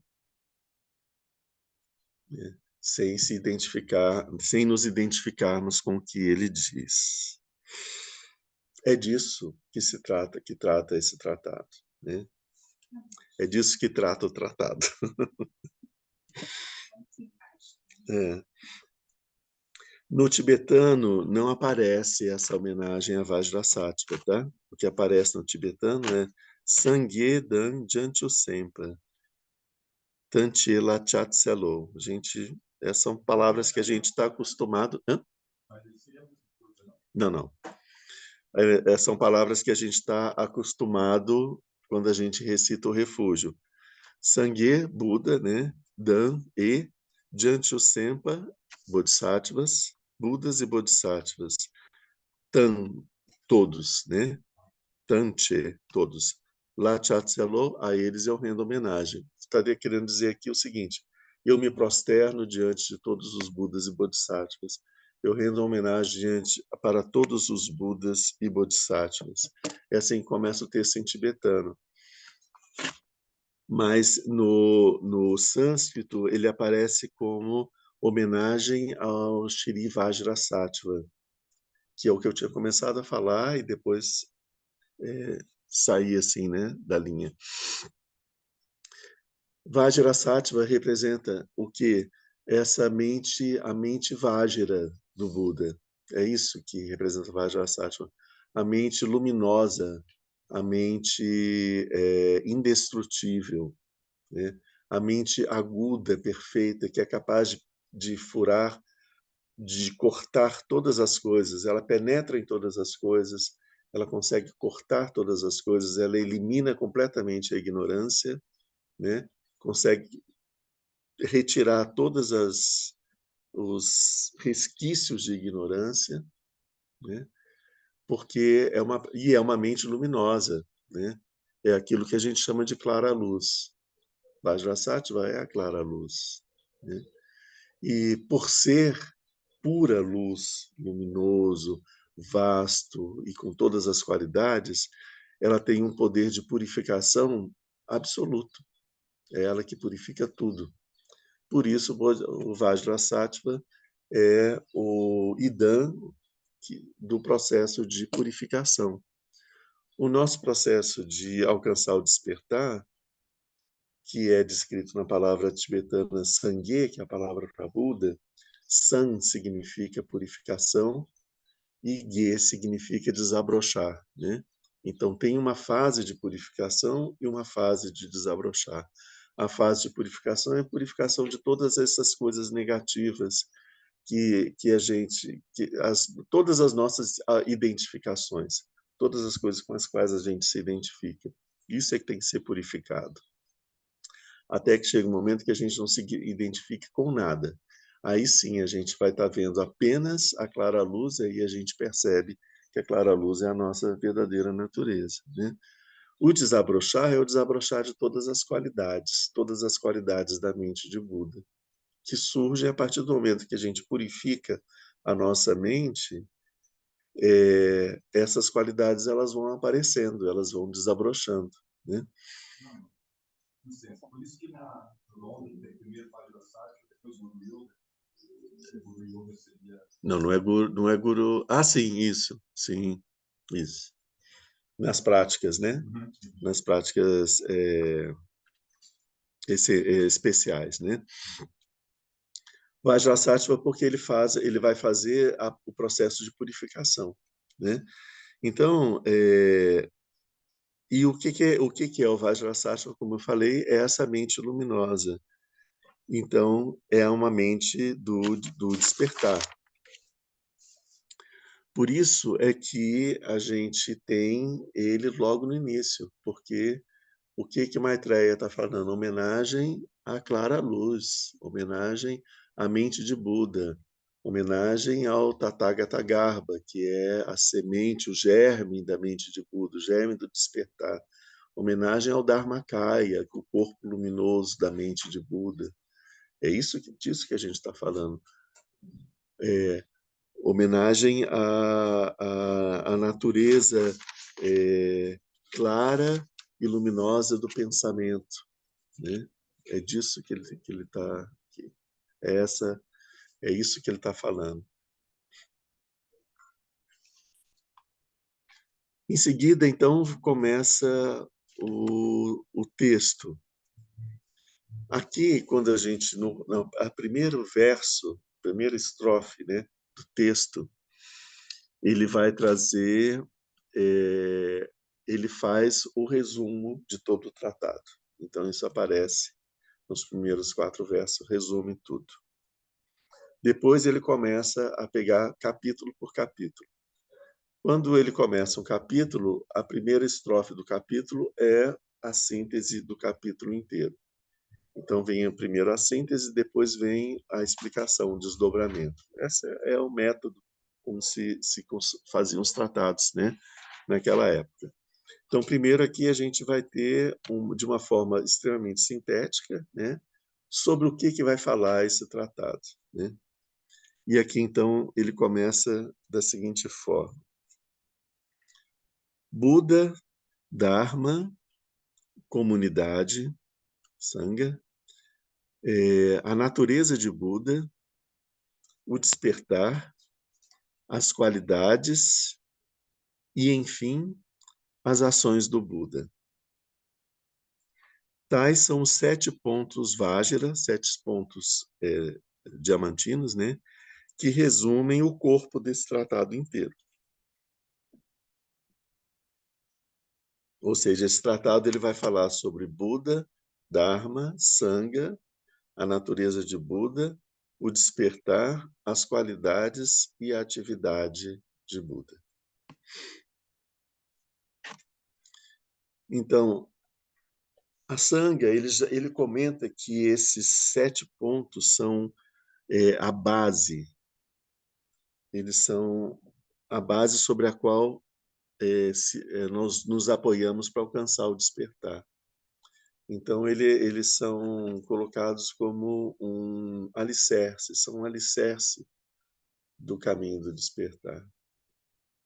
né? Sem se identificar, sem nos identificarmos com o que ele diz. É disso que trata esse tratado, né? É disso que trata o tratado. É. No tibetano não aparece essa homenagem a Vajrasattva, tá? O que aparece no tibetano é Sangye Dan Janchu Sempa, Tanche Lachat Selo. São palavras que a gente está acostumado. Hã? Não, não. São palavras que a gente está acostumado quando a gente recita o refúgio. Sangye, Buda, né? Dan e Janchu Sempa, Bodhisattvas, Budas e Bodhisattvas. Tan, todos, né? Tanche, todos. Lachatselo, a eles eu rendo homenagem. Estaria querendo dizer aqui o seguinte: eu me prosterno diante de todos os Budas e Bodhisattvas. Eu rendo homenagem para todos os Budas e Bodhisattvas. É assim que começa o texto em tibetano. Mas no sânscrito ele aparece como homenagem ao Shri Vajrasattva, que é o que eu tinha começado a falar e depois sair assim, né, da linha. Vajrasattva representa o que? A mente Vajra do Buda. É isso que representa Vajrasattva. A mente luminosa, a mente indestrutível, né? A mente aguda, perfeita, que é capaz de furar, de cortar todas as coisas. Ela penetra em todas as coisas, ela consegue cortar todas as coisas, ela elimina completamente a ignorância, né? Consegue retirar todos os resquícios de ignorância, né? Porque é uma mente luminosa, né? É aquilo que a gente chama de clara luz. Vajrasattva é a clara luz, né? E por ser pura luz, luminoso, vasto e com todas as qualidades, ela tem um poder de purificação absoluto. É ela que purifica tudo. Por isso, o Vajrasattva é o idam do processo de purificação. O nosso processo de alcançar o despertar, que é descrito na palavra tibetana Sangye, que é a palavra para Buda, San significa purificação e Ge significa desabrochar, né? Então tem uma fase de purificação e uma fase de desabrochar. A fase de purificação é a purificação de todas essas coisas negativas que a gente, todas as nossas identificações, todas as coisas com as quais a gente se identifica. Isso é que tem que ser purificado. Até que chega um momento que a gente não se identifique com nada. Aí sim a gente vai estar vendo apenas a clara luz, aí a gente percebe que a clara luz é a nossa verdadeira natureza, né? O desabrochar é o desabrochar de todas as qualidades da mente de Buda, que surgem a partir do momento que a gente purifica a nossa mente. Essas qualidades elas vão aparecendo, elas vão desabrochando, né? Por isso que no Londres tem primeiro Vajrasattva, depois o Guru Yoga. Não, não é guru, não é guru. Ah, sim, isso, sim, isso. Nas práticas, né? Nas práticas especiais, né? O Vajrasattva porque ele vai fazer o processo de purificação, né? Então, e o que é o Vajrasattva? Como eu falei, é essa mente luminosa. Então, é uma mente do despertar. Por isso é que a gente tem ele logo no início, porque o que Maitreya está falando? Homenagem à clara luz, homenagem à mente de Buda, homenagem ao Tathagata Garbha, que é a semente, o germe da mente de Buda, o germe do despertar. Homenagem ao Dharmakaya, o corpo luminoso da mente de Buda. É disso que a gente está falando. Homenagem à natureza clara e luminosa do pensamento, né? É disso que ele está. É isso que ele está falando. Em seguida, então, começa o texto. Aqui, quando a gente, no primeiro verso, primeira estrofe, né, do texto, ele vai trazer, ele faz o resumo de todo o tratado. Então, isso aparece nos primeiros 4 versos, resume tudo. Depois ele começa a pegar capítulo por capítulo. Quando ele começa um capítulo, a primeira estrofe do capítulo é a síntese do capítulo inteiro. Então vem primeiro a síntese, depois vem a explicação, o desdobramento. Esse é o método como se faziam os tratados, né, naquela época. Então, primeiro aqui a gente vai ter, de uma forma extremamente sintética, né, sobre o que vai falar esse tratado, né? E aqui, então, ele começa da seguinte forma. Buda, Dharma, comunidade, Sangha, a natureza de Buda, o despertar, as qualidades e, enfim, as ações do Buda. Tais são os 7 pontos Vajra, 7 pontos diamantinos, né, que resumem o corpo desse tratado inteiro. Ou seja, esse tratado ele vai falar sobre Buda, Dharma, Sangha, a natureza de Buda, o despertar, as qualidades e a atividade de Buda. Então, a Sangha, ele comenta que esses 7 pontos são a base, eles são a base sobre a qual nós nos apoiamos para alcançar o despertar. Então, eles são colocados como um alicerce, são um alicerce do caminho do despertar.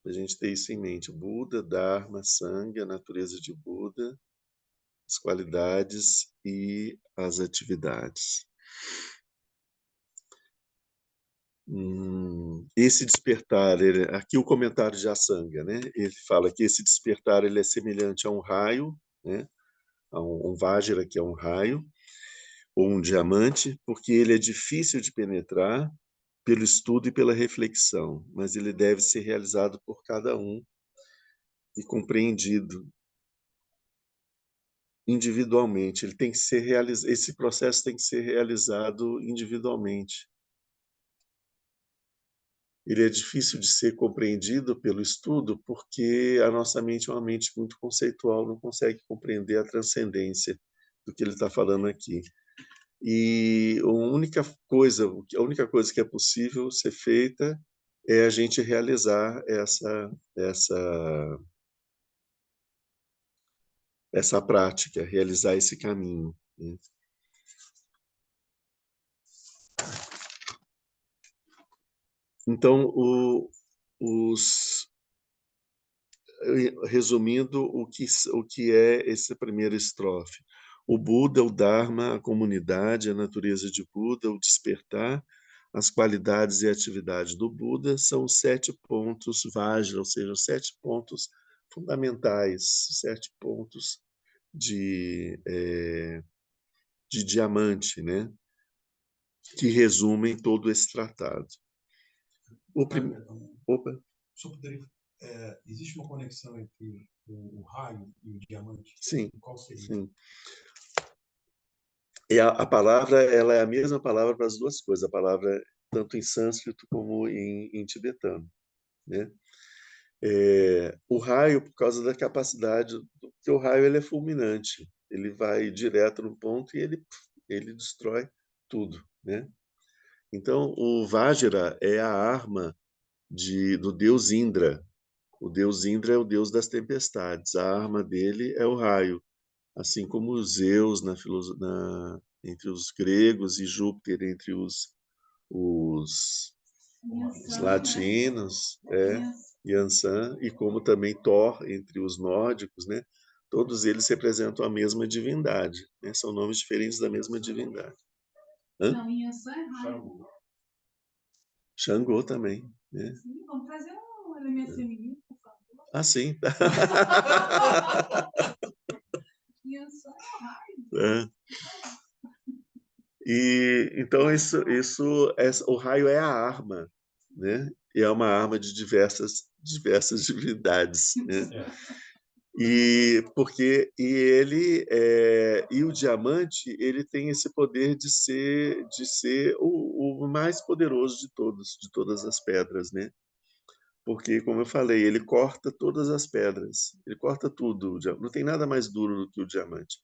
A gente ter isso em mente. Buda, Dharma, Sangha, a natureza de Buda, as qualidades e as atividades. Esse despertar, aqui o comentário de Asanga, né? Ele fala que esse despertar ele é semelhante a um raio, né? A um Vajra, que é um raio, ou um diamante, porque ele é difícil de penetrar pelo estudo e pela reflexão, mas ele deve ser realizado por cada um e compreendido individualmente. Ele tem que ser esse processo tem que ser realizado individualmente. Ele é difícil de ser compreendido pelo estudo porque a nossa mente é uma mente muito conceitual, não consegue compreender a transcendência do que ele está falando aqui. E a única coisa que é possível ser feita é a gente realizar essa prática, realizar esse caminho, né? Então, resumindo o que é essa primeira estrofe. O Buda, o Dharma, a comunidade, a natureza de Buda, o despertar, as qualidades e atividades do Buda são os 7 pontos Vajra, ou seja, os 7 pontos fundamentais, 7 pontos de diamante, né? Que resumem todo esse tratado. Opa. Só poderia, existe uma conexão entre o raio e o diamante? Sim. Qual seria? Sim. E a palavra ela é a mesma palavra para as duas coisas, a palavra tanto em sânscrito como em tibetano, né? O raio, por causa da capacidade, porque o raio ele é fulminante, ele vai direto no ponto e ele destrói tudo, né? Então, o Vajra é a arma do deus Indra. O deus Indra é o deus das tempestades. A arma dele é o raio, assim como os Zeus entre os gregos e Júpiter entre os latinos, Yansan, e como também Thor entre os nórdicos, né? Todos eles representam a mesma divindade, né? São nomes diferentes da mesma divindade. Hã? Não, Yansan é raio. Xangô também, né? Sim, vamos trazer um elemento feminino, por favor. Ah, sim. Yansan é raio. É. E então o raio é a arma, né? E é uma arma de diversas divindades, né? E o diamante ele tem esse poder de ser o mais poderoso de todas as pedras, né? Porque, como eu falei, ele corta todas as pedras, ele corta tudo. Não tem nada mais duro do que o diamante.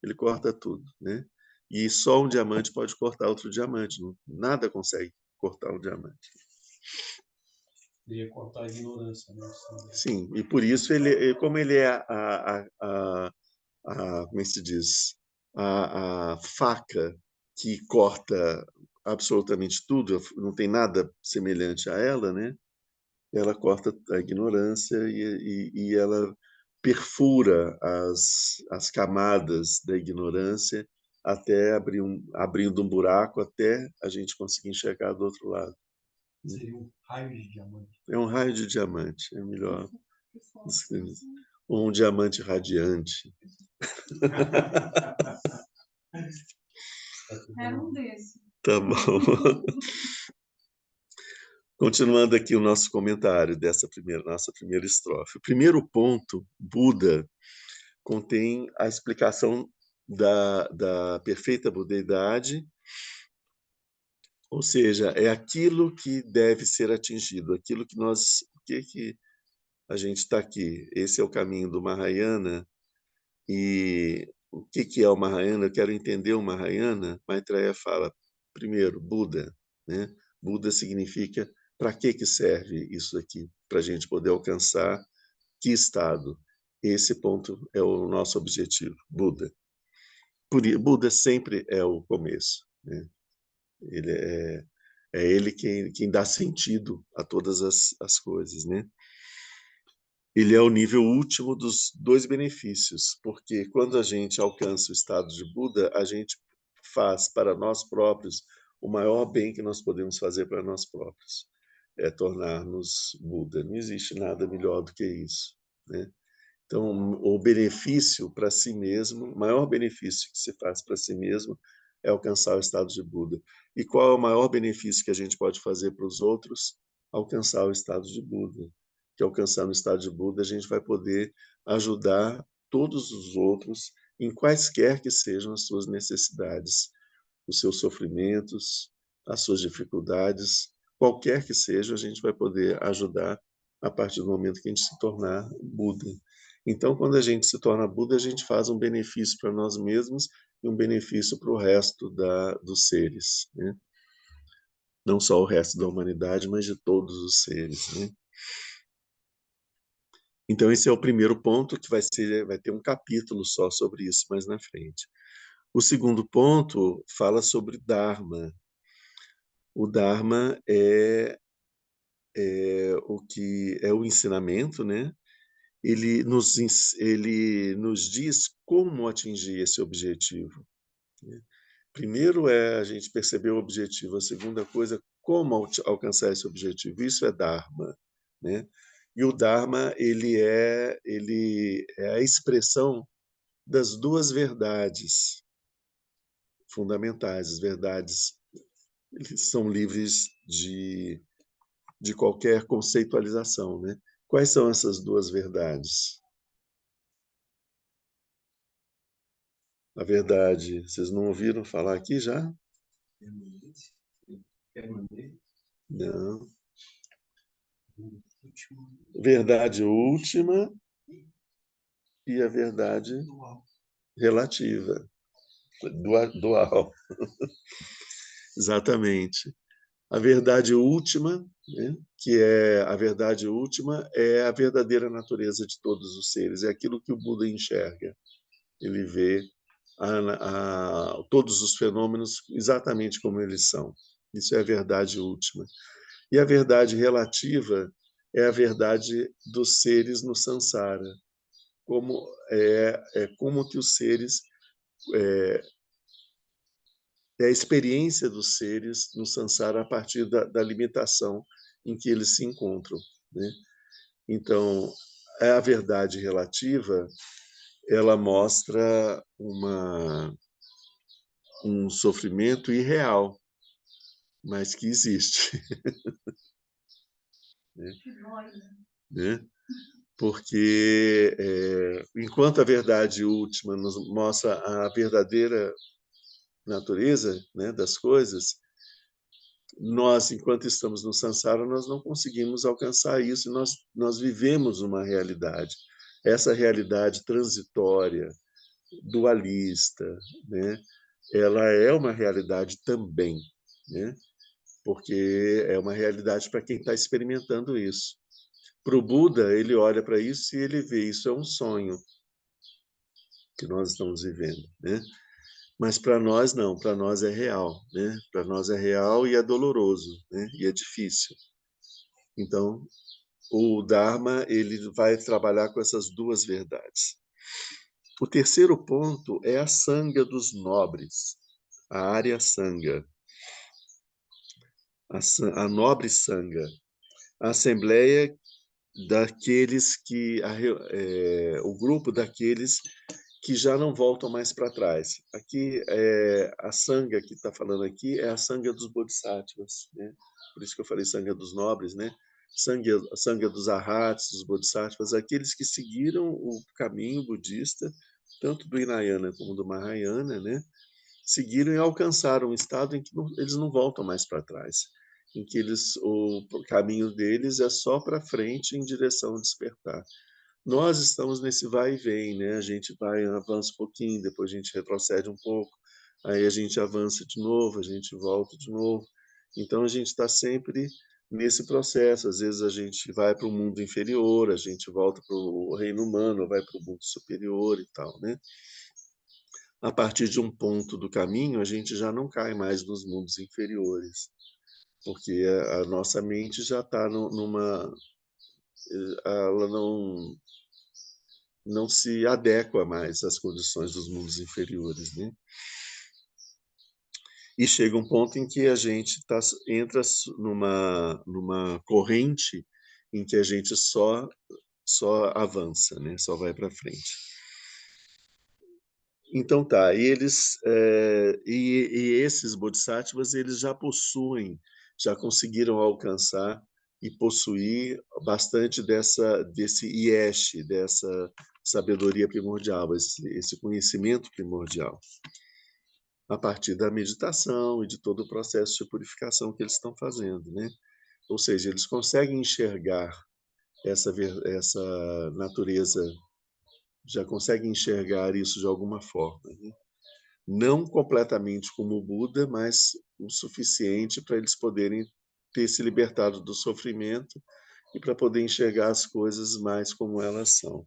Ele corta tudo, né? E só um diamante pode cortar outro diamante. Nada consegue cortar um diamante. Iria cortar a ignorância, né? Sim, e por isso como ele é como é que se diz? A faca que corta absolutamente tudo, não tem nada semelhante a ela, né? Ela corta a ignorância e ela perfura as camadas da ignorância até abrindo um buraco até a gente conseguir enxergar do outro lado. Seria um raio de diamante. É um raio de diamante, é melhor. Um diamante radiante. Era um desses. Tá bom. Continuando aqui o nosso comentário dessa nossa primeira estrofe. O primeiro ponto, Buda, contém a explicação da perfeita budeidade, ou seja, é aquilo que deve ser atingido, aquilo que que a gente está aqui. Esse é o caminho do Mahayana. E o que é o Mahayana? Eu quero entender o Mahayana. Maitreya fala, primeiro, Buda, né? Buda significa para que serve isso aqui? Para a gente poder alcançar que estado? Esse ponto é o nosso objetivo, Buda. Buda sempre é o começo, né? Ele é ele quem dá sentido a todas as coisas, né? Ele é o nível último dos dois benefícios, porque quando a gente alcança o estado de Buda, a gente faz para nós próprios o maior bem que nós podemos fazer para nós próprios, é tornar-nos Buda. Não existe nada melhor do que isso, né? Então, o benefício para si mesmo, o maior benefício que se faz para si mesmo é alcançar o estado de Buda. E qual é o maior benefício que a gente pode fazer para os outros? Alcançar o estado de Buda. Que alcançar no estado de Buda, a gente vai poder ajudar todos os outros em quaisquer que sejam as suas necessidades, os seus sofrimentos, as suas dificuldades, qualquer que seja, a gente vai poder ajudar a partir do momento que a gente se tornar Buda. Então, quando a gente se torna Buda, a gente faz um benefício para nós mesmos e um benefício para o resto dos seres, né? Não só o resto da humanidade, mas de todos os seres, né? Então, esse é o primeiro ponto que vai ter um capítulo só sobre isso mais na frente. O segundo ponto fala sobre Dharma. O Dharma é o que é o ensinamento, né? Ele nos diz como atingir esse objetivo, né? Primeiro é a gente perceber o objetivo, a segunda coisa, como alcançar esse objetivo. Isso é Dharma, né? E o Dharma ele é a expressão das duas verdades fundamentais. As verdades eles são livres de qualquer conceitualização, né? Quais são essas duas verdades? A verdade, vocês não ouviram falar aqui já? Não. Verdade última e a verdade relativa. Dual. Exatamente. A verdade última, né, que é a verdade última, é a verdadeira natureza de todos os seres, é aquilo que o Buda enxerga. Ele vê todos os fenômenos exatamente como eles são. Isso é a verdade última. E a verdade relativa é a verdade dos seres no samsara, como como que os seres é a experiência dos seres no samsara a partir da limitação em que eles se encontram, né? Então, a verdade relativa, ela mostra um sofrimento irreal, mas que existe, né? Né? Porque enquanto a verdade última nos mostra a verdadeira natureza, né, das coisas, nós, enquanto estamos no samsara, nós não conseguimos alcançar isso, e nós vivemos uma realidade. Essa realidade transitória, dualista, né, ela é uma realidade também, né, porque é uma realidade para quem está experimentando isso. Para o Buda, ele olha para isso e ele vê isso é um sonho que nós estamos vivendo, né? Mas para nós não, para nós é real, né? Para nós é real e é doloroso, né? E é difícil. Então, o Dharma ele vai trabalhar com essas duas verdades. O terceiro ponto é a sanga dos nobres, a Arya Sanga, a nobre sanga, a assembleia daqueles que o grupo daqueles que já não voltam mais para trás. Aqui, a sanga que está falando aqui é a sanga dos bodhisattvas, né? Por isso que eu falei sanga dos nobres, né? Sanga dos arhats, dos bodhisattvas, aqueles que seguiram o caminho budista, tanto do Hinayana como do Mahayana, né? Seguiram e alcançaram um estado em que eles não voltam mais para trás, em que o caminho deles é só para frente em direção ao despertar. Nós estamos nesse vai e vem, né? A gente vai, avança um pouquinho, depois a gente retrocede um pouco, aí a gente avança de novo, a gente volta de novo. Então a gente está sempre nesse processo. Às vezes a gente vai para o mundo inferior, a gente volta para o reino humano, vai para o mundo superior e tal, né? A partir de um ponto do caminho, a gente já não cai mais nos mundos inferiores, porque a nossa mente já está numa. Ela não se adequa mais às condições dos mundos inferiores, né? E chega um ponto em que a gente entra numa corrente em que a gente só avança, né? Só vai para frente. Então tá, e esses bodhisattvas eles já possuem, já conseguiram alcançar e possuir bastante desse yesh, dessa sabedoria primordial, esse conhecimento primordial, a partir da meditação e de todo o processo de purificação que eles estão fazendo, né? Ou seja, eles conseguem enxergar essa natureza, já conseguem enxergar isso de alguma forma, né? Não completamente como o Buda, mas o suficiente para eles poderem ter se libertado do sofrimento e para poder enxergar as coisas mais como elas são.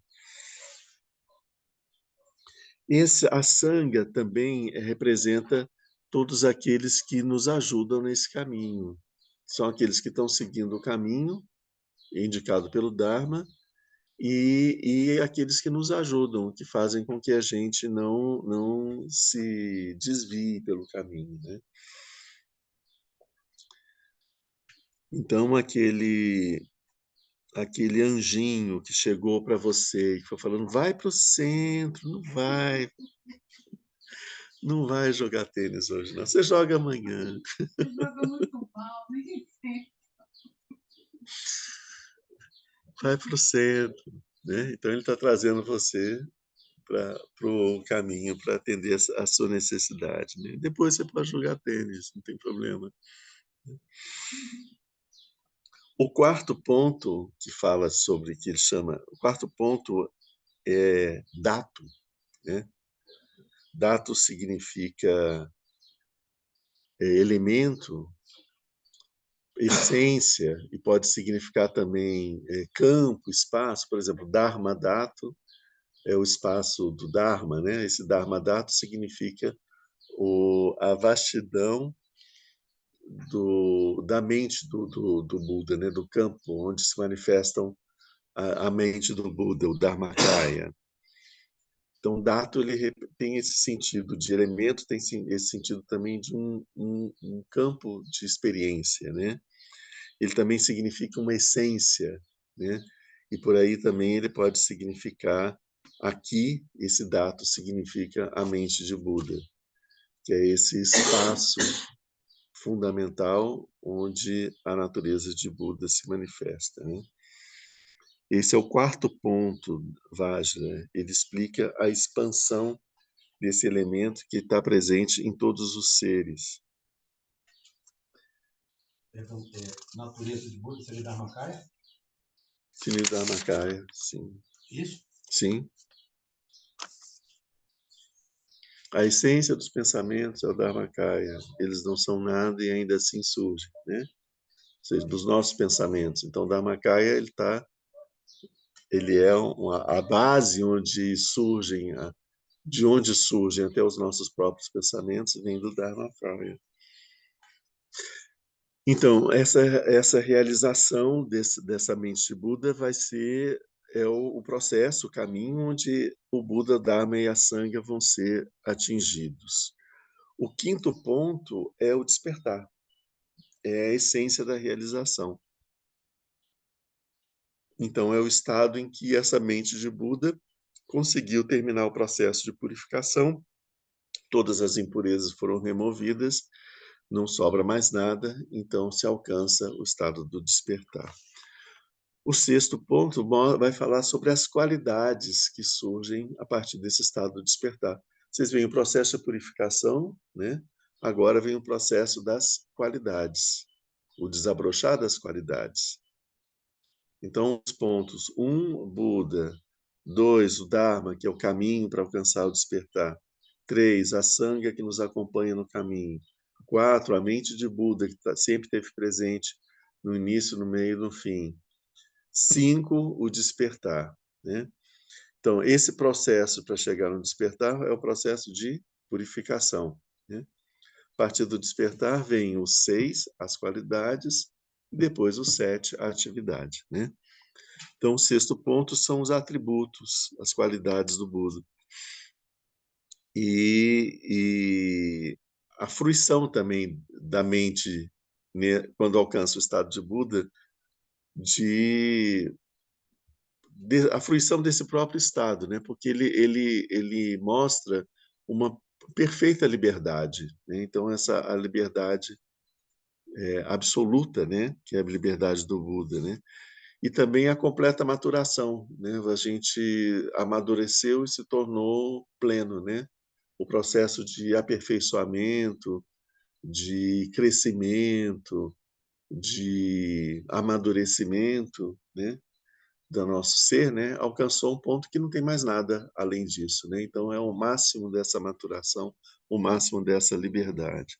A Sangha também representa todos aqueles que nos ajudam nesse caminho. São aqueles que estão seguindo o caminho indicado pelo Dharma e aqueles que nos ajudam, que fazem com que a gente não se desvie pelo caminho, né? Então, aquele anjinho que chegou para você e foi falando, vai para o centro, não vai jogar tênis hoje, não. Você joga amanhã. Você joga muito mal, nem sei. Vai para o centro, né? Então, ele está trazendo você para o caminho, para atender a sua necessidade, né? Depois você pode jogar tênis, não tem problema. O quarto ponto que fala sobre, que ele chama, o quarto ponto é dato, né? Dato significa elemento, essência e pode significar também campo, espaço. Por exemplo, Dharma Dhatu é o espaço do Dharma, né? Esse Dharma Dhatu significa a vastidão da mente do Buda, né? Do campo onde se manifestam a mente do Buda, o Dharmakaya. Então, Dhatu ele tem esse sentido de elemento, tem esse sentido também de um campo de experiência, né? Ele também significa uma essência, né? E por aí também ele pode significar, aqui, esse Dhatu significa a mente de Buda, que é esse espaço fundamental onde a natureza de Buda se manifesta, né? Esse é o quarto ponto, Vajra. Ele explica a expansão desse elemento que está presente em todos os seres. Natureza de Buda seria Dharmakaya? Seria Dharmakaya, sim. Isso? Sim. A essência dos pensamentos é o Dharmakaya. Eles não são nada e ainda assim surgem, né? Ou seja, dos nossos pensamentos. Então, o Dharmakaya ele é a base onde surgem, de onde surgem até os nossos próprios pensamentos, vem do Dharmakaya. Então, essa realização dessa mente de Buda vai ser o processo, o caminho onde o Buda, Dharma e a Sangha vão ser atingidos. O quinto ponto é o despertar, é a essência da realização. Então, é o estado em que essa mente de Buda conseguiu terminar o processo de purificação, todas as impurezas foram removidas, não sobra mais nada, então se alcança o estado do despertar. O sexto ponto vai falar sobre as qualidades que surgem a partir desse estado do despertar. Vocês veem o processo de purificação, né? Agora vem o processo das qualidades, o desabrochar das qualidades. Então, os pontos: 1, o Buda; 2, o Dharma, que é o caminho para alcançar o despertar; 3, a Sangha, que nos acompanha no caminho; 4, a mente de Buda, que sempre esteve presente no início, no meio e no fim; 5, o despertar, né? Então, esse processo para chegar no despertar é o processo de purificação, né? A partir do despertar vem o 6, as qualidades, e depois o 7, a atividade, né? Então, o sexto ponto são os atributos, as qualidades do Buda. E a fruição também da mente, né, quando alcança o estado de Buda, a fruição desse próprio estado, né? Porque ele mostra uma perfeita liberdade, né? Então, a liberdade absoluta, né? Que é a liberdade do Buda, né? E também a completa maturação, né? A gente amadureceu e se tornou pleno, né? O processo de aperfeiçoamento, de crescimento, de amadurecimento, né? Do nosso ser, né? Alcançou um ponto que não tem mais nada além disso, né? Então é o máximo dessa maturação, o máximo dessa liberdade.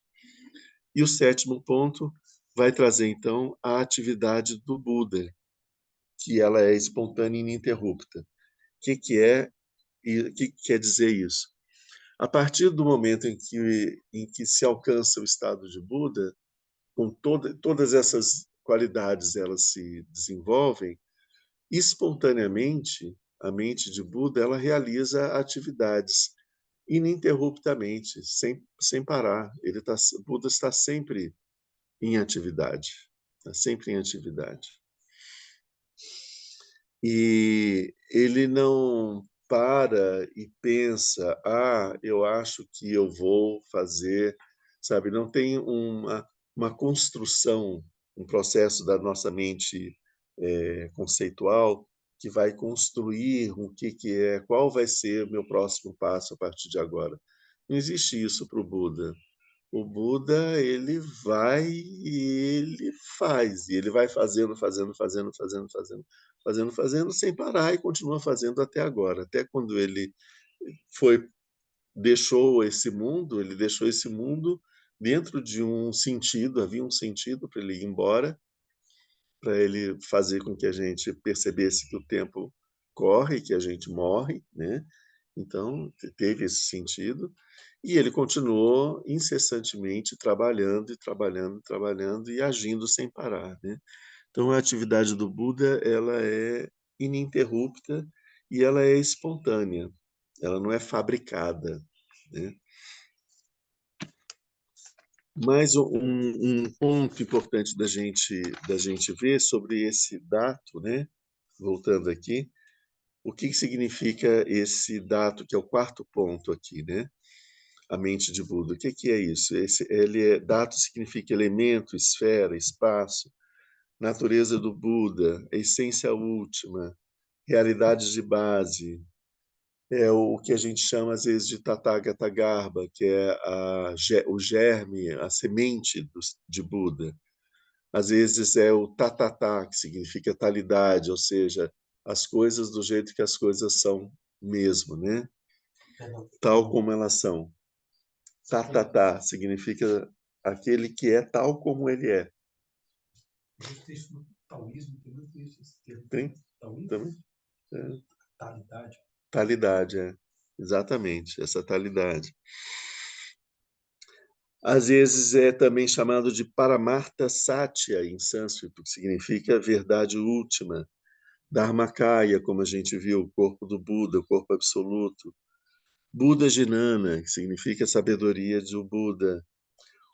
E o sétimo ponto vai trazer então a atividade do Buda, que ela é espontânea e ininterrupta. O que quer dizer isso? A partir do momento em que se alcança o estado de Buda, com todas essas qualidades elas se desenvolvem, espontaneamente, a mente de Buda ela realiza atividades ininterruptamente, sem parar. Buda está sempre em atividade, está sempre em atividade. E ele não para e pensa, eu acho que eu vou fazer, sabe? Não tem uma construção, um processo da nossa mente conceitual que vai construir qual vai ser o meu próximo passo a partir de agora. Não existe isso para o Buda. O Buda, ele vai e ele faz, e ele vai fazendo sem parar e continua fazendo até agora. Até quando ele deixou esse mundo dentro de um sentido, havia um sentido para ele ir embora, para ele fazer com que a gente percebesse que o tempo corre, que a gente morre, né? Então, teve esse sentido. E ele continuou incessantemente trabalhando e trabalhando, trabalhando e agindo sem parar, né? Então, a atividade do Buda, ela é ininterrupta e ela é espontânea. Ela não é fabricada, né? Mas um ponto importante da gente ver sobre esse dato, né? Voltando aqui, o que significa esse dato, que é o quarto ponto aqui, né? A mente de Buda. O que é isso? Dato significa elemento, esfera, espaço, natureza do Buda, essência última, realidade de base. É o que a gente chama, às vezes, de Tathagata Garbha, que é o germe, a semente de Buda. Às vezes é o Tatatá, que significa talidade, ou seja, as coisas do jeito que as coisas são mesmo, né? Tal como elas são. Tatatá significa aquele que é tal como ele é. Esse texto do taoísmo tem muito isso, esse termo. Tem? Taoísmo? Também? É. Talidade. Talidade, é. Exatamente, essa talidade. Às vezes é também chamado de Paramartha Satya, em sânscrito, que significa verdade última. Dharmakaya, como a gente viu, o corpo do Buda, o corpo absoluto. Buddha Jnana, que significa sabedoria do Buda.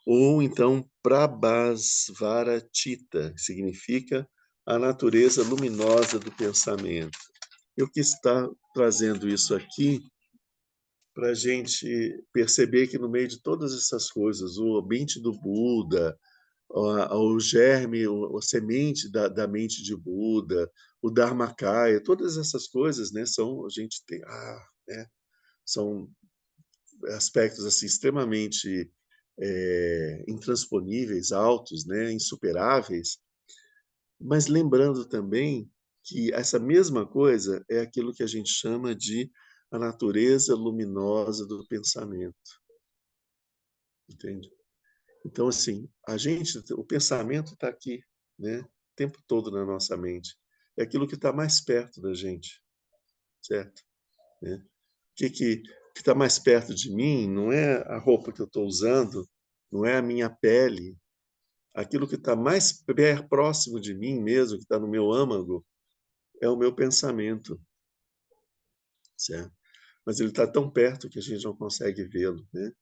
Ou então Prabhasvaratita, que significa a natureza luminosa do pensamento. Eu quis estar trazendo isso aqui para a gente perceber que no meio de todas essas coisas, o ambiente do Buda, o germe, a semente da mente de Buda, o Dharmakaya, todas essas coisas, né, a gente tem, né, são aspectos assim extremamente intransponíveis, altos, né, insuperáveis, mas lembrando também que essa mesma coisa é aquilo que a gente chama de a natureza luminosa do pensamento, entende? Então, assim, o pensamento está aqui, né, o tempo todo na nossa mente. É aquilo que está mais perto da gente, certo? Né? Que está mais perto de mim não é a roupa que eu estou usando, não é a minha pele. Aquilo que está mais próximo de mim mesmo, que está no meu âmago, é o meu pensamento, certo? Mas ele está tão perto que a gente não consegue vê-lo, né?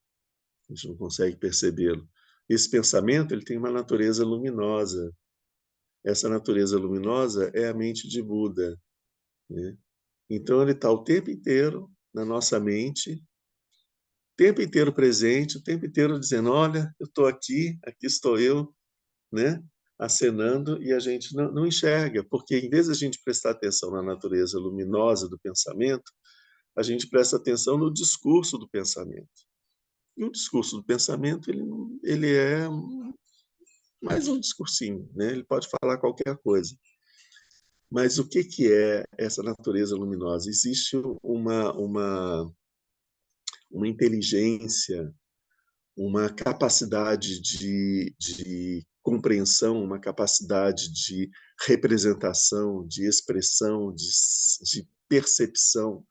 A gente não consegue percebê-lo. Esse pensamento ele tem uma natureza luminosa. Essa natureza luminosa é a mente de Buda, né? Então ele está o tempo inteiro na nossa mente, o tempo inteiro presente, o tempo inteiro dizendo: olha, eu estou aqui, aqui estou eu, né? Acenando, e a gente não enxerga, porque em vez de a gente prestar atenção na natureza luminosa do pensamento, a gente presta atenção no discurso do pensamento. E o discurso do pensamento, ele é mais um discursinho, né? Ele pode falar qualquer coisa. Mas o que é essa natureza luminosa? Existe uma inteligência, uma capacidade de compreensão, uma capacidade de representação, de expressão, de percepção.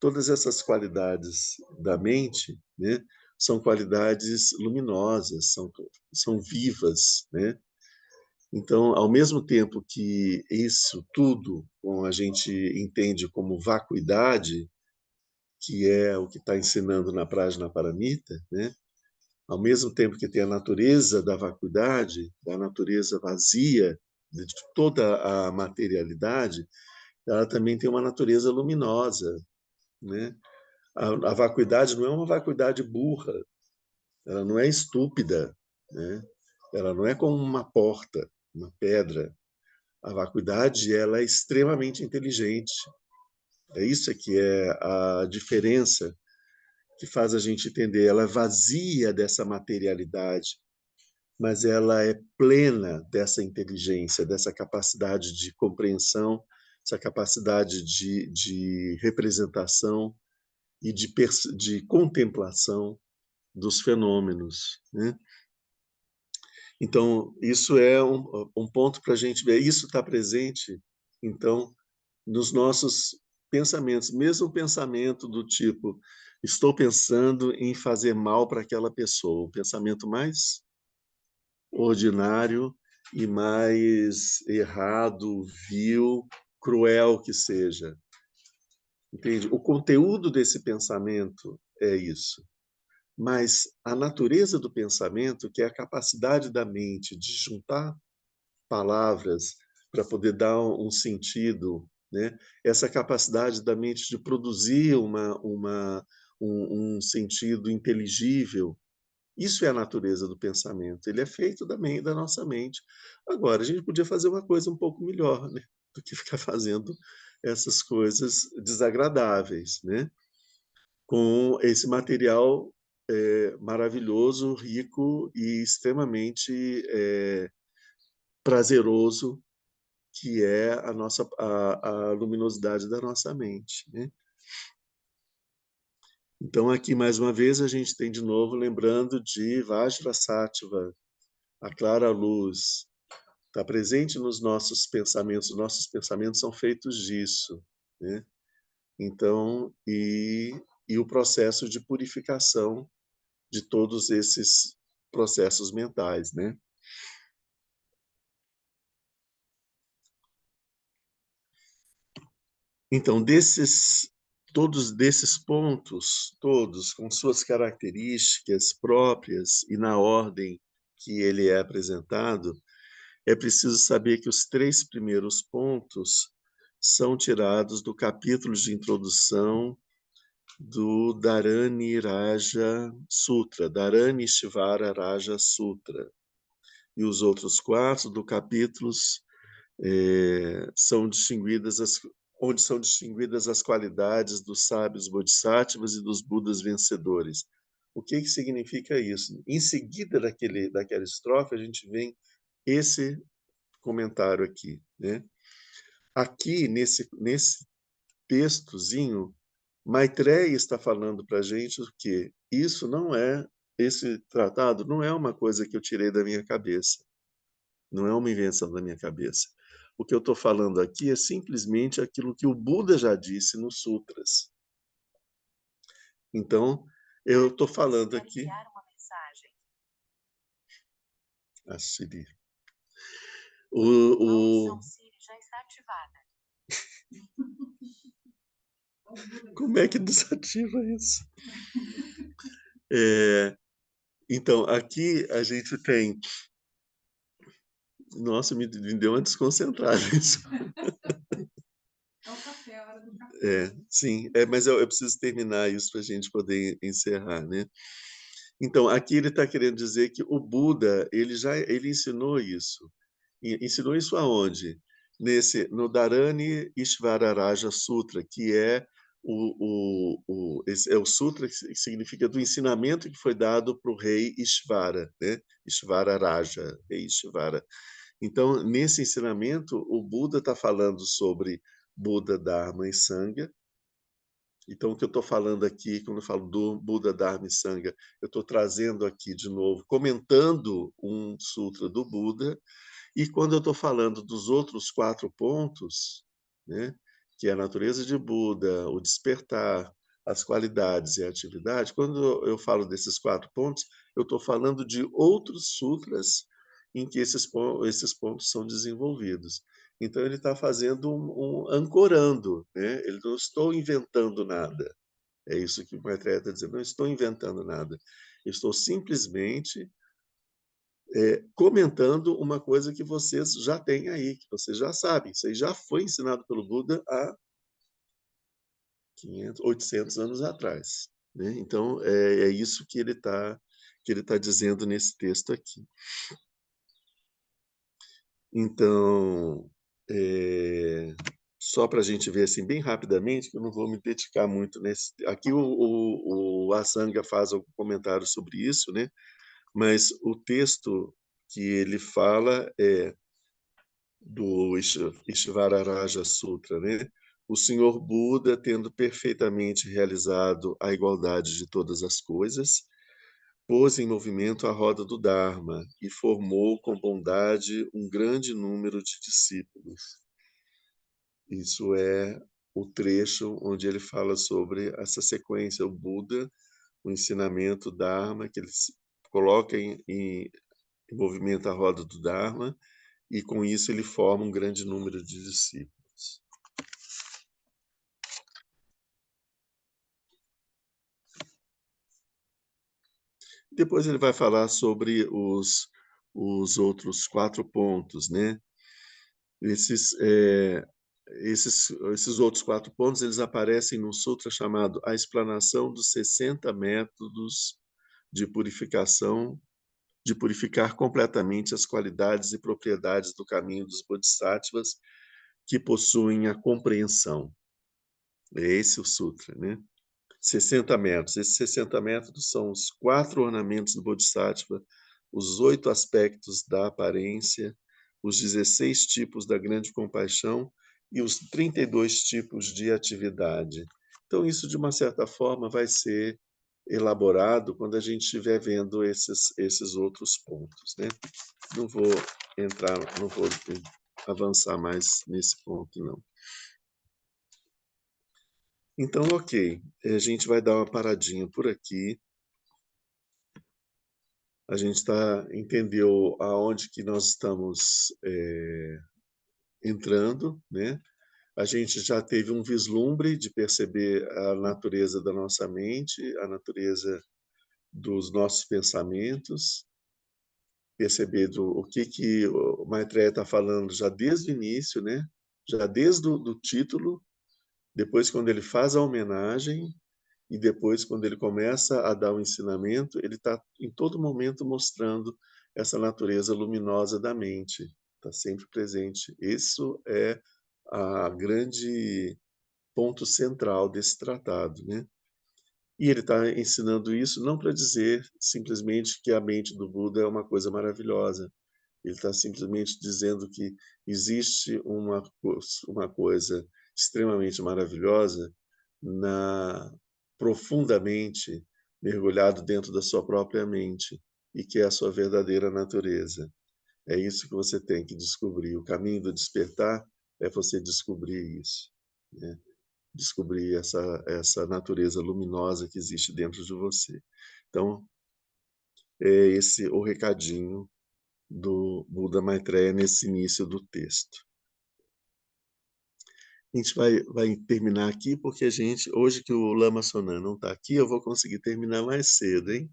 Todas essas qualidades da mente, né, são qualidades luminosas, são vivas, né? Então, ao mesmo tempo que isso tudo, a gente entende como vacuidade, que é o que está ensinando na Prajnaparamita, né? Ao mesmo tempo que tem a natureza da vacuidade, da natureza vazia, de toda a materialidade, ela também tem uma natureza luminosa, né? A vacuidade não é uma vacuidade burra, ela não é estúpida, né? Ela não é como uma porta, uma pedra. A vacuidade ela é extremamente inteligente. É isso que é a diferença que faz a gente entender. Ela é vazia dessa materialidade, mas ela é plena dessa inteligência, dessa capacidade de compreensão, essa capacidade de representação e de contemplação. dos fenômenos, né? Então, isso é um ponto para a gente ver. Isso está presente, então, nos nossos pensamentos. Mesmo o pensamento do tipo, estou pensando em fazer mal para aquela pessoa. O pensamento mais ordinário e mais errado, vil, cruel que seja. Entende? O conteúdo desse pensamento é isso. Mas a natureza do pensamento, que é a capacidade da mente de juntar palavras para poder dar um sentido, né? Essa capacidade da mente de produzir um sentido inteligível, isso é a natureza do pensamento. Ele é feito da nossa mente. Agora, a gente podia fazer uma coisa um pouco melhor, né? Do que ficar fazendo essas coisas desagradáveis, né? Com esse material maravilhoso, rico e extremamente prazeroso que é a luminosidade da nossa mente, né? Então, aqui, mais uma vez, a gente tem de novo, lembrando de Vajrasattva, a clara luz, está presente nos nossos pensamentos são feitos disso, né? Então, e o processo de purificação de todos esses processos mentais, né? Então, todos desses pontos, todos com suas características próprias e na ordem que ele é apresentado, é preciso saber que os 3 primeiros pontos são tirados do capítulo de introdução do Dharani Raja Sutra, Dharani Shivara Raja Sutra. E os outros 4 do capítulos são distinguidas onde são distinguidas as qualidades dos sábios bodhisattvas e dos budas vencedores. O que significa isso? Em seguida daquela estrofe, a gente vem esse comentário aqui, né? Aqui, nesse textozinho, Maitreya está falando para a gente que esse tratado não é uma coisa que eu tirei da minha cabeça. Não é uma invenção da minha cabeça. O que eu estou falando aqui é simplesmente aquilo que o Buda já disse nos sutras. Então, eu estou falando aqui. A Siri. O... Siri já está ativada. Como é que desativa isso? Então, aqui a gente tem. Nossa, me deu uma desconcentrada isso. É o café, a hora do café. Sim, mas eu preciso terminar isso para a gente poder encerrar, né? Então, aqui ele está querendo dizer que o Buda, ele ensinou isso. E ensinou isso aonde? No Dharani Ishvararaja Sutra, que é esse é o sutra que significa do ensinamento que foi dado para o rei Ishvara, né? Ishvararaja, rei Ishvara. Então, nesse ensinamento, o Buda está falando sobre Buda, Dharma e Sangha. Então, o que eu estou falando aqui, quando eu falo do Buda, Dharma e Sangha, eu estou trazendo aqui de novo, comentando um sutra do Buda, e quando eu estou falando dos outros 4 pontos, né, que é a natureza de Buda, o despertar, as qualidades e a atividade, quando eu falo desses 4 pontos, eu estou falando de outros sutras em que esses pontos são desenvolvidos. Então, ele está fazendo ancorando, né? Ele não estou inventando nada. É isso que o Maitreya está dizendo. Não estou inventando nada. Estou simplesmente comentando uma coisa que vocês já têm aí, que vocês já sabem. Isso aí já foi ensinado pelo Buda há 500, 800 anos atrás, né? Então, é isso que ele tá dizendo nesse texto aqui. Então, só para a gente ver assim bem rapidamente, que eu não vou me dedicar muito nesse. Aqui o Asanga faz algum comentário sobre isso, né? Mas o texto que ele fala é do Ishvararaja Sutra, né? O Senhor Buda, tendo perfeitamente realizado a igualdade de todas as coisas, pôs em movimento a roda do Dharma e formou com bondade um grande número de discípulos. Isso é o trecho onde ele fala sobre essa sequência, o Buda, o ensinamento Dharma, que ele coloca em movimento a roda do Dharma, e com isso ele forma um grande número de discípulos. Depois ele vai falar sobre os outros 4 pontos, né? Esses outros 4 pontos, eles aparecem no sutra chamado A Explanação dos 60 Métodos de Purificação, de purificar completamente as qualidades e propriedades do caminho dos Bodhisattvas que possuem a compreensão. É esse o sutra, né? 60 métodos. Esses 60 métodos são os 4 ornamentos do Bodhisattva, os 8 aspectos da aparência, os 16 tipos da grande compaixão e os 32 tipos de atividade. Então, isso, de uma certa forma, vai ser elaborado quando a gente estiver vendo esses outros pontos, né? Não vou avançar mais nesse ponto, não. Então, ok, a gente vai dar uma paradinha por aqui. A gente entendeu aonde que nós estamos entrando, né? A gente já teve um vislumbre de perceber a natureza da nossa mente, a natureza dos nossos pensamentos, perceber o que o Maitreya está falando já desde o início, né? Já desde do título, depois quando ele faz a homenagem, e depois, quando ele começa a dar o ensinamento, ele está em todo momento mostrando essa natureza luminosa da mente. Está sempre presente. Isso é a grande ponto central desse tratado, né? E ele está ensinando isso não para dizer simplesmente que a mente do Buda é uma coisa maravilhosa. Ele está simplesmente dizendo que existe uma coisa extremamente maravilhosa profundamente mergulhado dentro da sua própria mente e que é a sua verdadeira natureza. É isso que você tem que descobrir. O caminho do despertar é você descobrir isso, né? Descobrir essa natureza luminosa que existe dentro de você. Então, é esse o recadinho do Buda Maitreya nesse início do texto. A gente vai terminar aqui, porque hoje que o Lama Sonan não está aqui, eu vou conseguir terminar mais cedo, hein?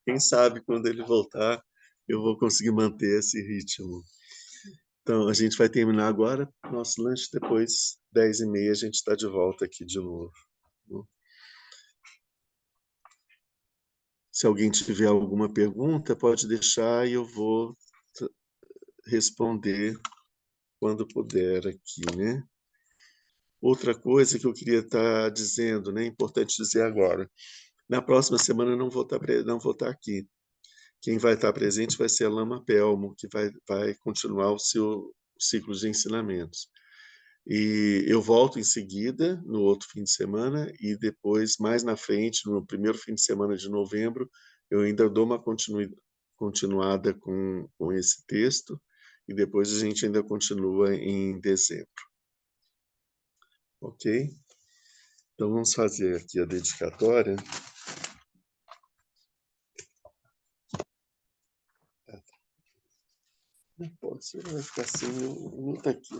Quem sabe quando ele voltar, eu vou conseguir manter esse ritmo. Então, a gente vai terminar agora nosso lanche, depois, 10h30, a gente está de volta aqui de novo. Se alguém tiver alguma pergunta, pode deixar e eu vou responder quando puder aqui, né? Outra coisa que eu queria estar dizendo, né? Importante dizer agora. Na próxima semana eu não vou estar aqui. Quem vai estar presente vai ser a Lama Pelmo, que vai continuar o seu ciclo de ensinamentos. E eu volto em seguida, no outro fim de semana, e depois, mais na frente, no primeiro fim de semana de novembro, eu ainda dou uma continuada com esse texto, e depois a gente ainda continua em dezembro. Ok? Então, vamos fazer aqui a dedicatória. Não pode ser, vai ficar assim, não está aqui.